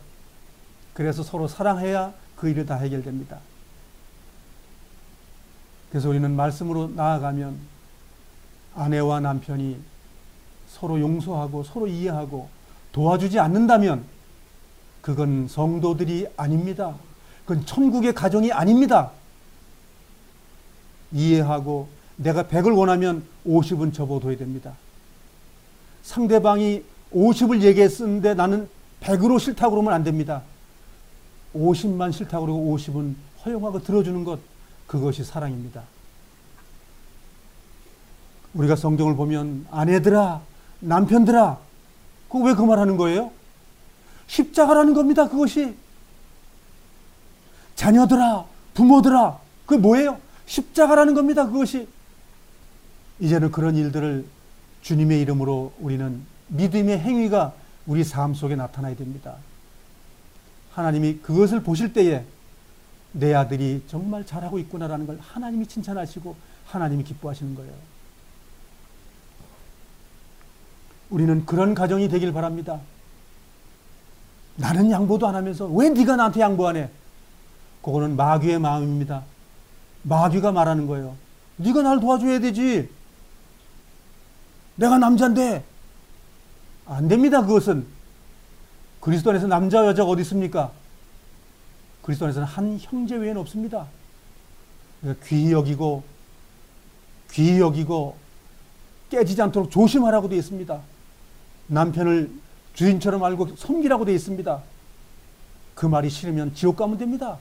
그래서 서로 사랑해야 그 일이 다 해결됩니다. 그래서 우리는 말씀으로 나아가면 아내와 남편이 서로 용서하고 서로 이해하고 도와주지 않는다면 그건 성도들이 아닙니다. 그건 천국의 가정이 아닙니다. 이해하고 내가 100을 원하면 50은 접어둬야 됩니다. 상대방이 50을 얘기했는데 나는 100으로 싫다고 그러면 안 됩니다. 50만 싫다고 그러고 50은 허용하고 들어주는 것, 그것이 사랑입니다. 우리가 성경을 보면 아내들아, 남편들아, 그거 왜 그 말하는 거예요? 십자가라는 겁니다. 그것이. 자녀들아, 부모들아, 그게 뭐예요? 십자가라는 겁니다. 그것이. 이제는 그런 일들을 주님의 이름으로 우리는 믿음의 행위가 우리 삶 속에 나타나야 됩니다. 하나님이 그것을 보실 때에 내 아들이 정말 잘하고 있구나라는 걸 하나님이 칭찬하시고 하나님이 기뻐하시는 거예요. 우리는 그런 가정이 되길 바랍니다. 나는 양보도 안 하면서 왜 네가 나한테 양보 안 해? 그거는 마귀의 마음입니다. 마귀가 말하는 거예요. 네가 날 도와줘야 되지. 내가 남자인데. 안 됩니다. 그것은. 그리스도 안에서 남자 여자가 어디 있습니까? 그리스도 안에서는 한 형제 외에는 없습니다. 그러니까 귀히 여기고 깨지지 않도록 조심하라고 되어 있습니다. 남편을 주인처럼 알고 섬기라고 되어 있습니다. 그 말이 싫으면 지옥 가면 됩니다.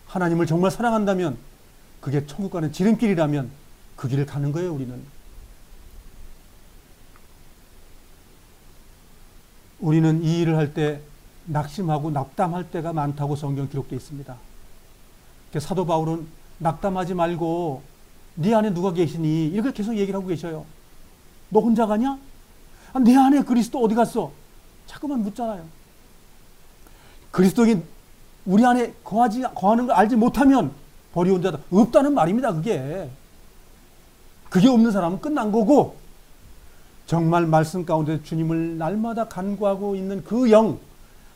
하나님을 정말 사랑한다면, 그게 천국 가는 지름길이라면 그 길을 가는 거예요. 우리는 이 일을 할 때 낙심하고 낙담할 때가 많다고 성경 기록되어 있습니다. 사도 바울은 낙담하지 말고 네 안에 누가 계시니 이렇게 계속 얘기를 하고 계셔요. 너 혼자 가냐? 내 안에 그리스도 어디 갔어? 자꾸만 묻잖아요. 그리스도인 우리 안에 거하는 걸 알지 못하면 버리온 자다. 없다는 말입니다. 그게 없는 사람은 끝난 거고, 정말 말씀 가운데 주님을 날마다 간구하고 있는 그 영,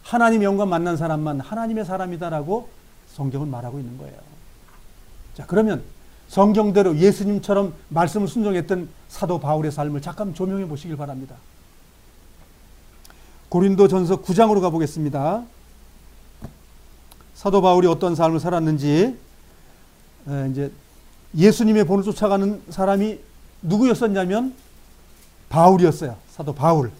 하나님의 영과 만난 사람만 하나님의 사람이다라고 성경은 말하고 있는 거예요. 자, 그러면 성경대로 예수님처럼 말씀을 순종했던 사도 바울의 삶을 잠깐 조명해 보시길 바랍니다. 고린도전서 9장으로 가보겠습니다. 사도 바울이 어떤 삶을 살았는지, 이제 예수님의 본을 쫓아가는 사람이 누구였었냐면 바울이었어요. 사도 바울.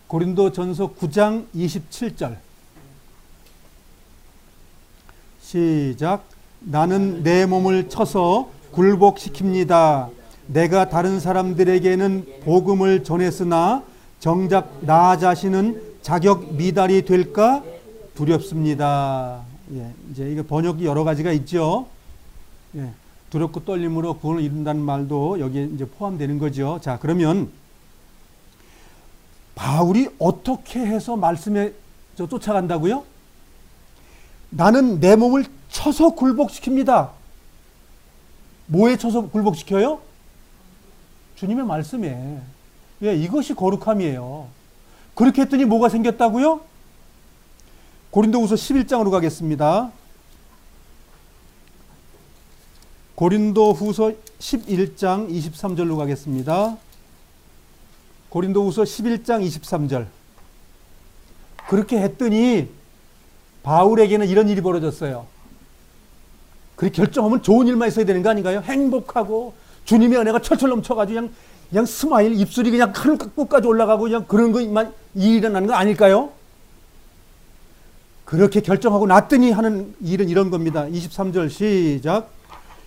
고린도전서 9장 27절. 시작. 나는 내 몸을 쳐서 굴복시킵니다. 내가 다른 사람들에게는 복음을 전했으나 정작 나 자신은 자격 미달이 될까 두렵습니다. 예, 이제 이게 번역이 여러 가지가 있죠. 예, 두렵고 떨림으로 구원을 이룬다는 말도 여기에 이제 포함되는 거죠. 자, 그러면 바울이 어떻게 해서 말씀에 쫓아간다고요? 나는 내 몸을 쳐서 굴복시킵니다. 뭐에 쳐서 굴복시켜요? 주님의 말씀에. 예, 이것이 거룩함이에요. 그렇게 했더니 뭐가 생겼다고요? 고린도후서 11장으로 가겠습니다. 고린도후서 11장 23절로 가겠습니다. 고린도후서 11장 23절. 그렇게 했더니 바울에게는 이런 일이 벌어졌어요. 그렇게 결정하면 좋은 일만 있어야 되는 거 아닌가요? 행복하고 주님의 은혜가 철철 넘쳐가지고 그냥 스마일, 입술이 그냥 하늘 끝까지 올라가고 그냥 그런 것만 일어나는 거 아닐까요? 그렇게 결정하고 났더니 하는 일은 이런 겁니다. 23절 시작.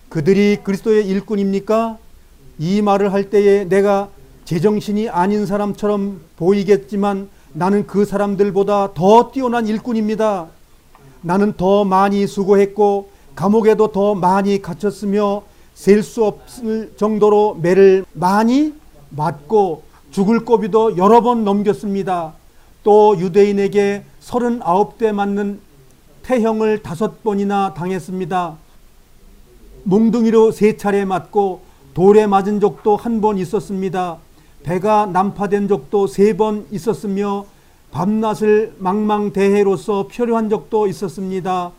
그들이 그리스도의 일꾼입니까? 이 말을 할 때에 내가 제정신이 아닌 사람처럼 보이겠지만 나는 그 사람들보다 더 뛰어난 일꾼입니다. 나는 더 많이 수고했고 감옥에도 더 많이 갇혔으며 셀 수 없을 정도로 매를 많이 맞고 죽을 고비도 여러 번 넘겼습니다. 또 유대인에게 39대 맞는 태형을 5번이나 당했습니다. 몽둥이로 3차례 맞고 돌에 맞은 적도 1번 있었습니다. 배가 난파된 적도 3번 있었으며 밤낮을 망망대해로서 표류한 적도 있었습니다.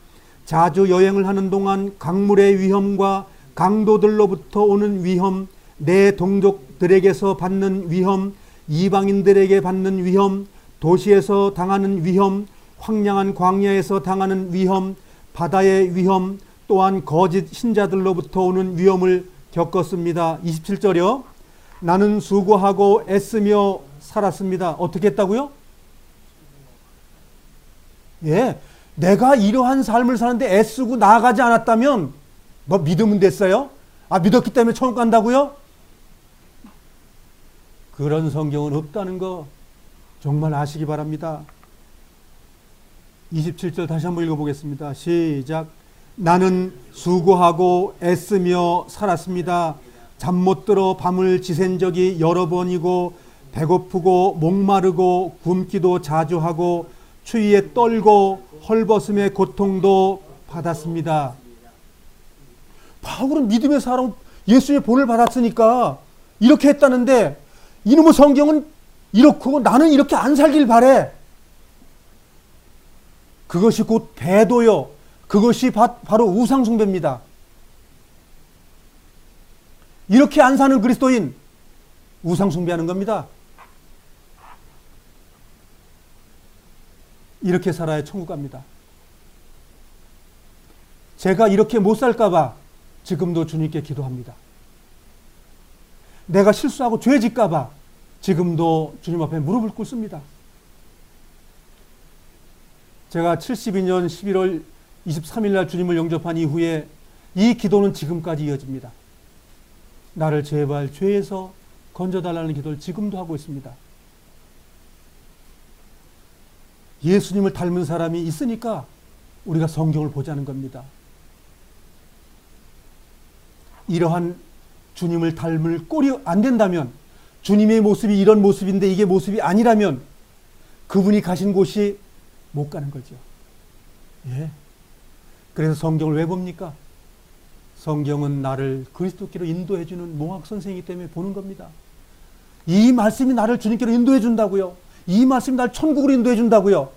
자주 여행을 하는 동안 강물의 위험과 강도들로부터 오는 위험, 내 동족들에게서 받는 위험, 이방인들에게 받는 위험, 도시에서 당하는 위험, 황량한 광야에서 당하는 위험, 바다의 위험, 또한 거짓 신자들로부터 오는 위험을 겪었습니다. 27절이요. 나는 수고하고 애쓰며 살았습니다. 어떻게 했다고요? 예, 내가 이러한 삶을 사는데 애쓰고 나아가지 않았다면 뭐 믿으면 됐어요? 믿었기 때문에 천국 간다고요? 그런 성경은 없다는 거 정말 아시기 바랍니다. 27절 다시 한번 읽어보겠습니다. 시작. 나는 수고하고 애쓰며 살았습니다. 잠 못 들어 밤을 지샌 적이 여러 번이고 배고프고 목마르고 굶기도 자주 하고 추위에 떨고 헐벗음의 고통도 받았습니다. 바울은 믿음의 사람, 예수의 본을 받았으니까 이렇게 했다는데 이놈의 성경은 이렇고 나는 이렇게 안 살길 바래. 그것이 곧 배도요. 그것이 바로 우상숭배입니다. 이렇게 안 사는 그리스도인 우상 숭배하는 겁니다. 이렇게 살아야 천국 갑니다. 제가 이렇게 못 살까 봐 지금도 주님께 기도합니다. 내가 실수하고 죄 짓까 봐 지금도 주님 앞에 무릎을 꿇습니다. 제가 72년 11월 23일 날 주님을 영접한 이후에 이 기도는 지금까지 이어집니다. 나를 제발 죄에서 건져달라는 기도를 지금도 하고 있습니다. 예수님을 닮은 사람이 있으니까 우리가 성경을 보자는 겁니다. 이러한 주님을 닮을 꼴이 안 된다면, 주님의 모습이 이런 모습인데 이게 모습이 아니라면 그분이 가신 곳이 못 가는 거죠. 예. 그래서 성경을 왜 봅니까? 성경은 나를 그리스도께로 인도해주는 몽학 선생이기 때문에 보는 겁니다. 이 말씀이 나를 주님께로 인도해 준다고요. 이 말씀이 나를 천국으로 인도해 준다고요.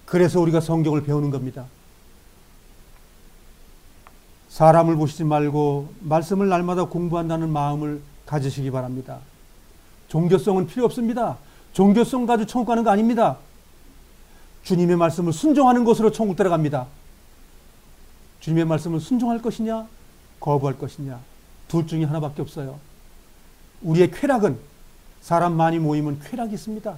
그래서 우리가 성경을 배우는 겁니다. 사람을 보시지 말고 말씀을 날마다 공부한다는 마음을 가지시기 바랍니다. 종교성은 필요 없습니다. 종교성 가지고 천국 가는 거 아닙니다. 주님의 말씀을 순종하는 것으로 천국 들어갑니다. 주님의 말씀을 순종할 것이냐 거부할 것이냐, 둘 중에 하나밖에 없어요. 우리의 쾌락은, 사람 많이 모이면 쾌락이 있습니다.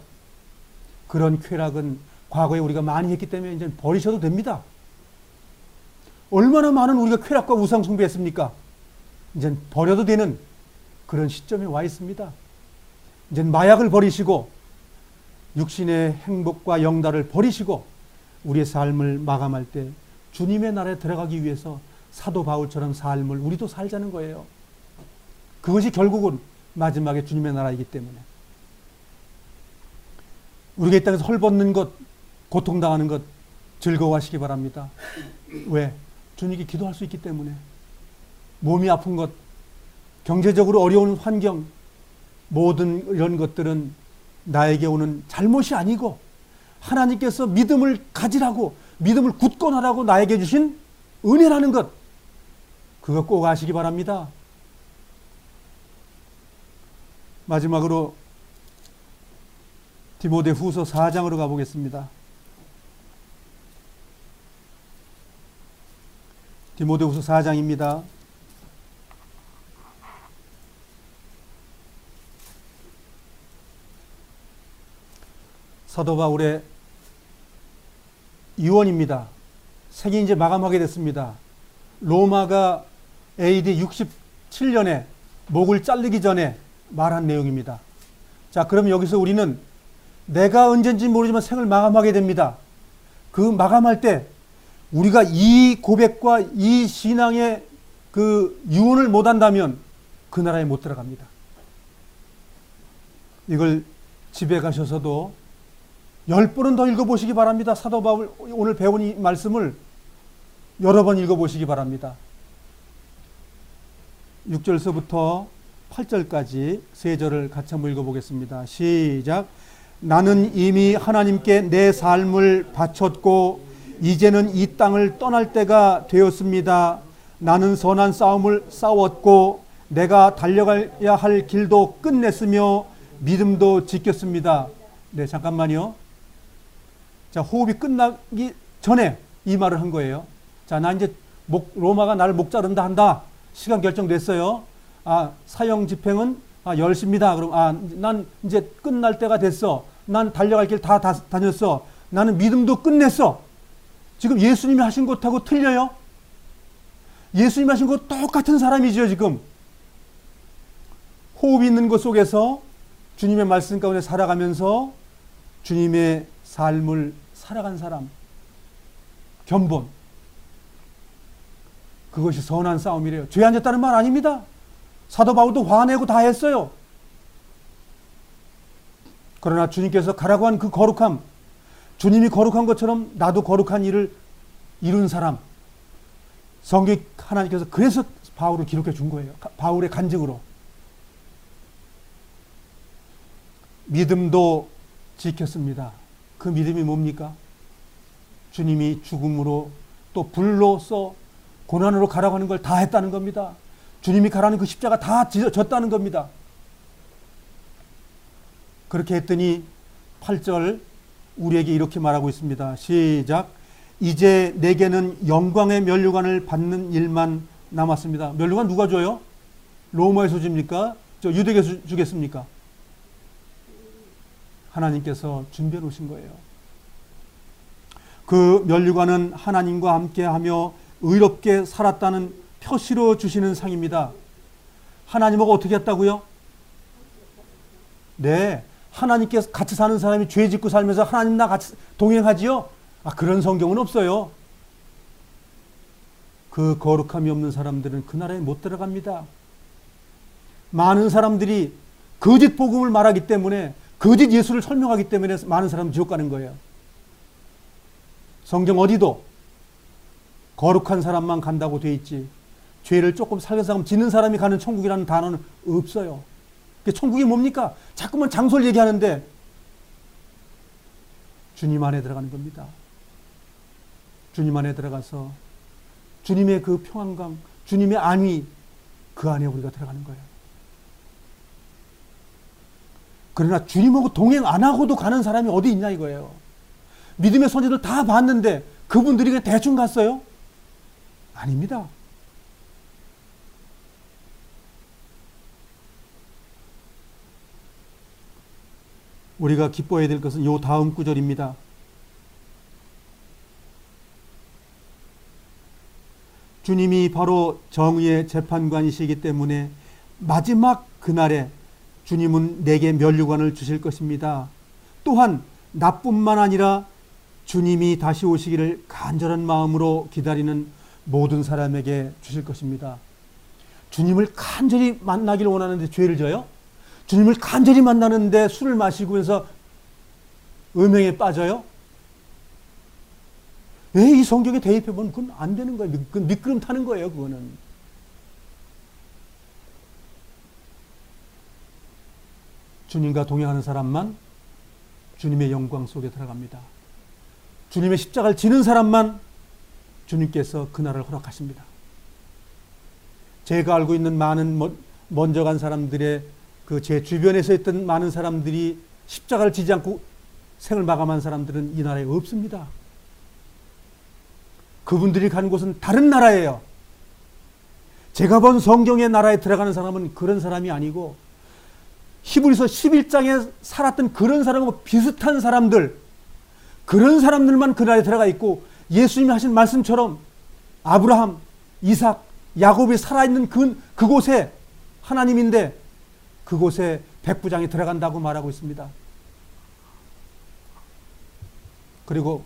그런 쾌락은 과거에 우리가 많이 했기 때문에 이제 버리셔도 됩니다. 얼마나 많은 우리가 쾌락과 우상 숭배했습니까? 이제 버려도 되는 그런 시점에 와 있습니다. 이제 마약을 버리시고 육신의 행복과 영달을 버리시고 우리의 삶을 마감할 때 주님의 나라에 들어가기 위해서 사도 바울처럼 삶을 우리도 살자는 거예요. 그것이 결국은 마지막에 주님의 나라이기 때문에. 우리가 이 땅에서 헐벗는 것, 고통당하는 것 즐거워하시기 바랍니다. 왜? 주님께 기도할 수 있기 때문에. 몸이 아픈 것, 경제적으로 어려운 환경, 모든 이런 것들은 나에게 오는 잘못이 아니고 하나님께서 믿음을 가지라고, 믿음을 굳건하라고 나에게 주신 은혜라는 것, 그거 꼭 아시기 바랍니다. 마지막으로 디모데후서 4장으로 가보겠습니다. 디모데후서 4장입니다. 사도 바울의 유언입니다. 생이 이제 마감하게 됐습니다. 로마가 AD 67년에 목을 자르기 전에 말한 내용입니다. 자, 그럼 여기서 우리는 내가 언젠지 모르지만 생을 마감하게 됩니다. 그 마감할 때 우리가 이 고백과 이 신앙의 그 유언을 못한다면 그 나라에 못 들어갑니다. 이걸 집에 가셔서도 10번은 더 읽어보시기 바랍니다. 사도 바울 오늘 배운 이 말씀을 여러 번 읽어보시기 바랍니다. 6절서부터 8절까지 세 절을 같이 한번 읽어보겠습니다. 시작. 나는 이미 하나님께 내 삶을 바쳤고 이제는 이 땅을 떠날 때가 되었습니다. 나는 선한 싸움을 싸웠고 내가 달려가야 할 길도 끝냈으며 믿음도 지켰습니다. 네, 잠깐만요. 자, 호흡이 끝나기 전에 이 말을 한 거예요. 자, 나 이제 로마가 나를 목 자른다 한다. 시간 결정됐어요. 사형 집행은 10시입니다. 그럼 난 이제 끝날 때가 됐어. 난 달려갈 길 다 다녔어. 나는 믿음도 끝냈어. 지금 예수님이 하신 것하고 틀려요? 예수님이 하신 것 똑같은 사람이죠, 지금. 호흡이 있는 것 속에서 주님의 말씀 가운데 살아가면서 주님의 삶을 살아간 사람. 견본. 그것이 선한 싸움이래요. 죄 안 졌다는 말 아닙니다. 사도 바울도 화내고 다 했어요. 그러나 주님께서 가라고 한 그 거룩함, 주님이 거룩한 것처럼 나도 거룩한 일을 이룬 사람, 성경 하나님께서 그래서 바울을 기록해 준 거예요. 바울의 간증으로. 믿음도 지켰습니다. 그 믿음이 뭡니까? 주님이 죽음으로 또 불로써 고난으로 가라고 하는 걸 다 했다는 겁니다. 주님이 가라는 그 십자가 다 졌다는 겁니다. 그렇게 했더니 8절 우리에게 이렇게 말하고 있습니다. 시작. 이제 내게는 영광의 면류관을 받는 일만 남았습니다. 면류관 누가 줘요? 로마에서 줍니까? 저 유대교에서 주겠습니까? 하나님께서 준비해 놓으신 거예요. 그 면류관은 하나님과 함께하며 의롭게 살았다는 표시로 주시는 상입니다. 하나님하고 어떻게 했다고요? 네, 하나님께 같이 사는 사람이 죄 짓고 살면서 하나님 나 같이 동행하지요? 그런 성경은 없어요. 그 거룩함이 없는 사람들은 그 나라에 못 들어갑니다. 많은 사람들이 거짓 복음을 말하기 때문에, 거짓 예수를 설명하기 때문에 많은 사람은 지옥 가는 거예요. 성경 어디도 거룩한 사람만 간다고 돼 있지, 죄를 조금 살려서 짓는 사람이 가는 천국이라는 단어는 없어요. 천국이 뭡니까? 자꾸만 장소를 얘기하는데 주님 안에 들어가는 겁니다. 주님 안에 들어가서 주님의 그 평안감, 주님의 안위, 그 안에 우리가 들어가는 거예요. 그러나 주님하고 동행 안 하고도 가는 사람이 어디 있냐 이거예요. 믿음의 선지들 다 봤는데 그분들이 그냥 대충 갔어요? 아닙니다. 우리가 기뻐해야 될 것은 요 다음 구절입니다. 주님이 바로 정의의 재판관이시기 때문에 마지막 그날에 주님은 내게 면류관을 주실 것입니다. 또한 나뿐만 아니라 주님이 다시 오시기를 간절한 마음으로 기다리는 모든 사람에게 주실 것입니다. 주님을 간절히 만나기를 원하는데 죄를 져요? 주님을 간절히 만나는데 술을 마시면서 음행에 빠져요? 왜 이 성경에 대입해보면 그건 안 되는 거예요. 그건 미끄럼 타는 거예요. 그거는. 주님과 동행하는 사람만 주님의 영광 속에 들어갑니다. 주님의 십자가를 지는 사람만 주님께서 그날을 허락하십니다. 제가 알고 있는 많은 먼저 간 사람들의 제 주변에서 있던 많은 사람들이 십자가를 지지 않고 생을 마감한 사람들은 이 나라에 없습니다. 그분들이 간 곳은 다른 나라예요. 제가 본 성경의 나라에 들어가는 사람은 그런 사람이 아니고 히브리서 11장에 살았던 그런 사람하고 비슷한 사람들, 그런 사람들만 그 나라에 들어가 있고 예수님이 하신 말씀처럼 아브라함, 이삭, 야곱이 살아있는 그곳에 하나님인데 그곳에 백부장이 들어간다고 말하고 있습니다. 그리고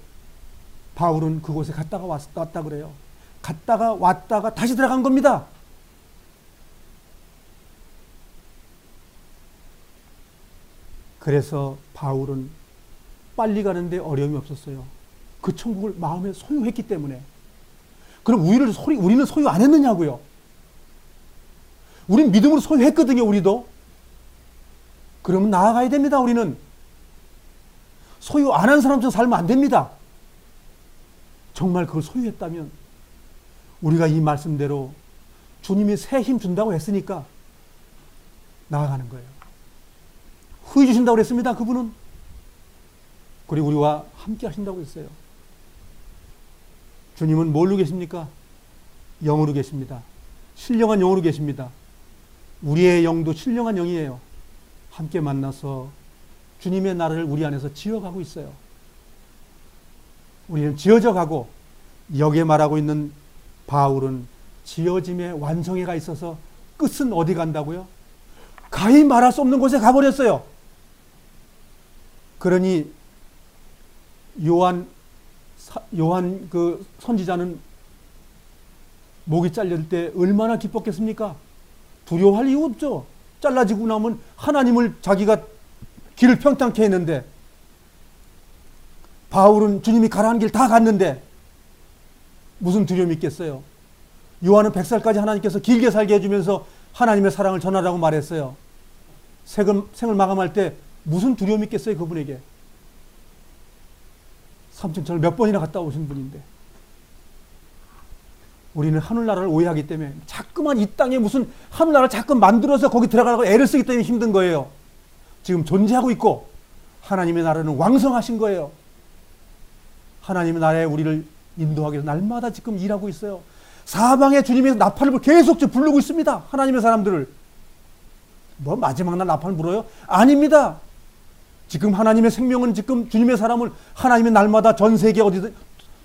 바울은 그곳에 갔다가 왔다 그래요. 갔다가 왔다가 다시 들어간 겁니다. 그래서 바울은 빨리 가는데 어려움이 없었어요. 그 천국을 마음에 소유했기 때문에. 그럼 우리는 소유 안 했느냐고요? 우린 믿음으로 소유했거든요, 우리도. 그러면 나아가야 됩니다, 우리는. 소유 안 한 사람처럼 살면 안 됩니다. 정말 그걸 소유했다면 우리가 이 말씀대로 주님이 새 힘 준다고 했으니까 나아가는 거예요. 후히 주신다고 했습니다, 그분은. 그리고 우리와 함께 하신다고 했어요. 주님은 뭘로 계십니까? 영으로 계십니다. 신령한 영으로 계십니다. 우리의 영도 신령한 영이에요. 함께 만나서 주님의 나라를 우리 안에서 지어가고 있어요. 우리는 지어져 가고, 여기에 말하고 있는 바울은 지어짐의 완성에가 있어서 끝은 어디 간다고요? 가히 말할 수 없는 곳에 가버렸어요. 그러니 요한 그 선지자는 목이 잘릴 때 얼마나 기뻤겠습니까? 두려워할 이유 없죠. 잘라지고 나면 하나님을 자기가 길을 평탄케 했는데, 바울은 주님이 가라는 길 다 갔는데 무슨 두려움이 있겠어요? 요한은 100살까지 하나님께서 길게 살게 해주면서 하나님의 사랑을 전하라고 말했어요. 생을 마감할 때 무슨 두려움이 있겠어요, 그분에게? 삼층천을 몇 번이나 갔다 오신 분인데. 우리는 하늘나라를 오해하기 때문에 자꾸만 이 땅에 무슨 하늘나라를 자꾸 만들어서 거기 들어가려고 애를 쓰기 때문에 힘든 거예요. 지금 존재하고 있고 하나님의 나라는 왕성하신 거예요. 하나님의 나라에 우리를 인도하기 위해서 날마다 지금 일하고 있어요. 사방에 주님의 나팔을 계속 부르고 있습니다. 하나님의 사람들을. 뭐 마지막 날 나팔 불어요? 아닙니다. 지금 하나님의 생명은 지금 주님의 사람을 하나님의 날마다 전 세계 어디든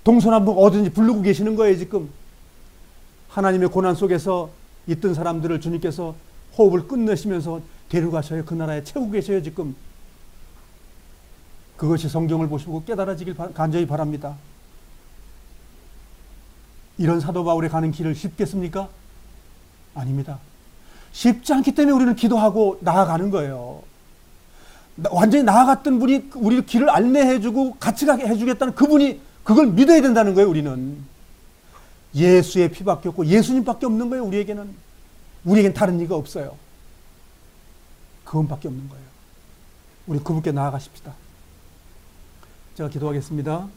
동서남북 어디든지 부르고 계시는 거예요. 지금 하나님의 고난 속에서 있던 사람들을 주님께서 호흡을 끝내시면서 데려가셔요. 그 나라에 채우고 계셔요. 지금 그것이 성경을 보시고 깨달아지길 간절히 바랍니다. 이런 사도 바울이 가는 길을 쉽겠습니까? 아닙니다. 쉽지 않기 때문에 우리는 기도하고 나아가는 거예요. 완전히 나아갔던 분이 우리 길을 안내해주고 같이 가게 해주겠다는 그분이 그걸 믿어야 된다는 거예요. 우리는 예수의 피밖에 없고 예수님밖에 없는 거예요. 우리에겐 다른 이가 없어요. 그분밖에 없는 거예요. 우리 그분께 나아가십시다. 제가 기도하겠습니다.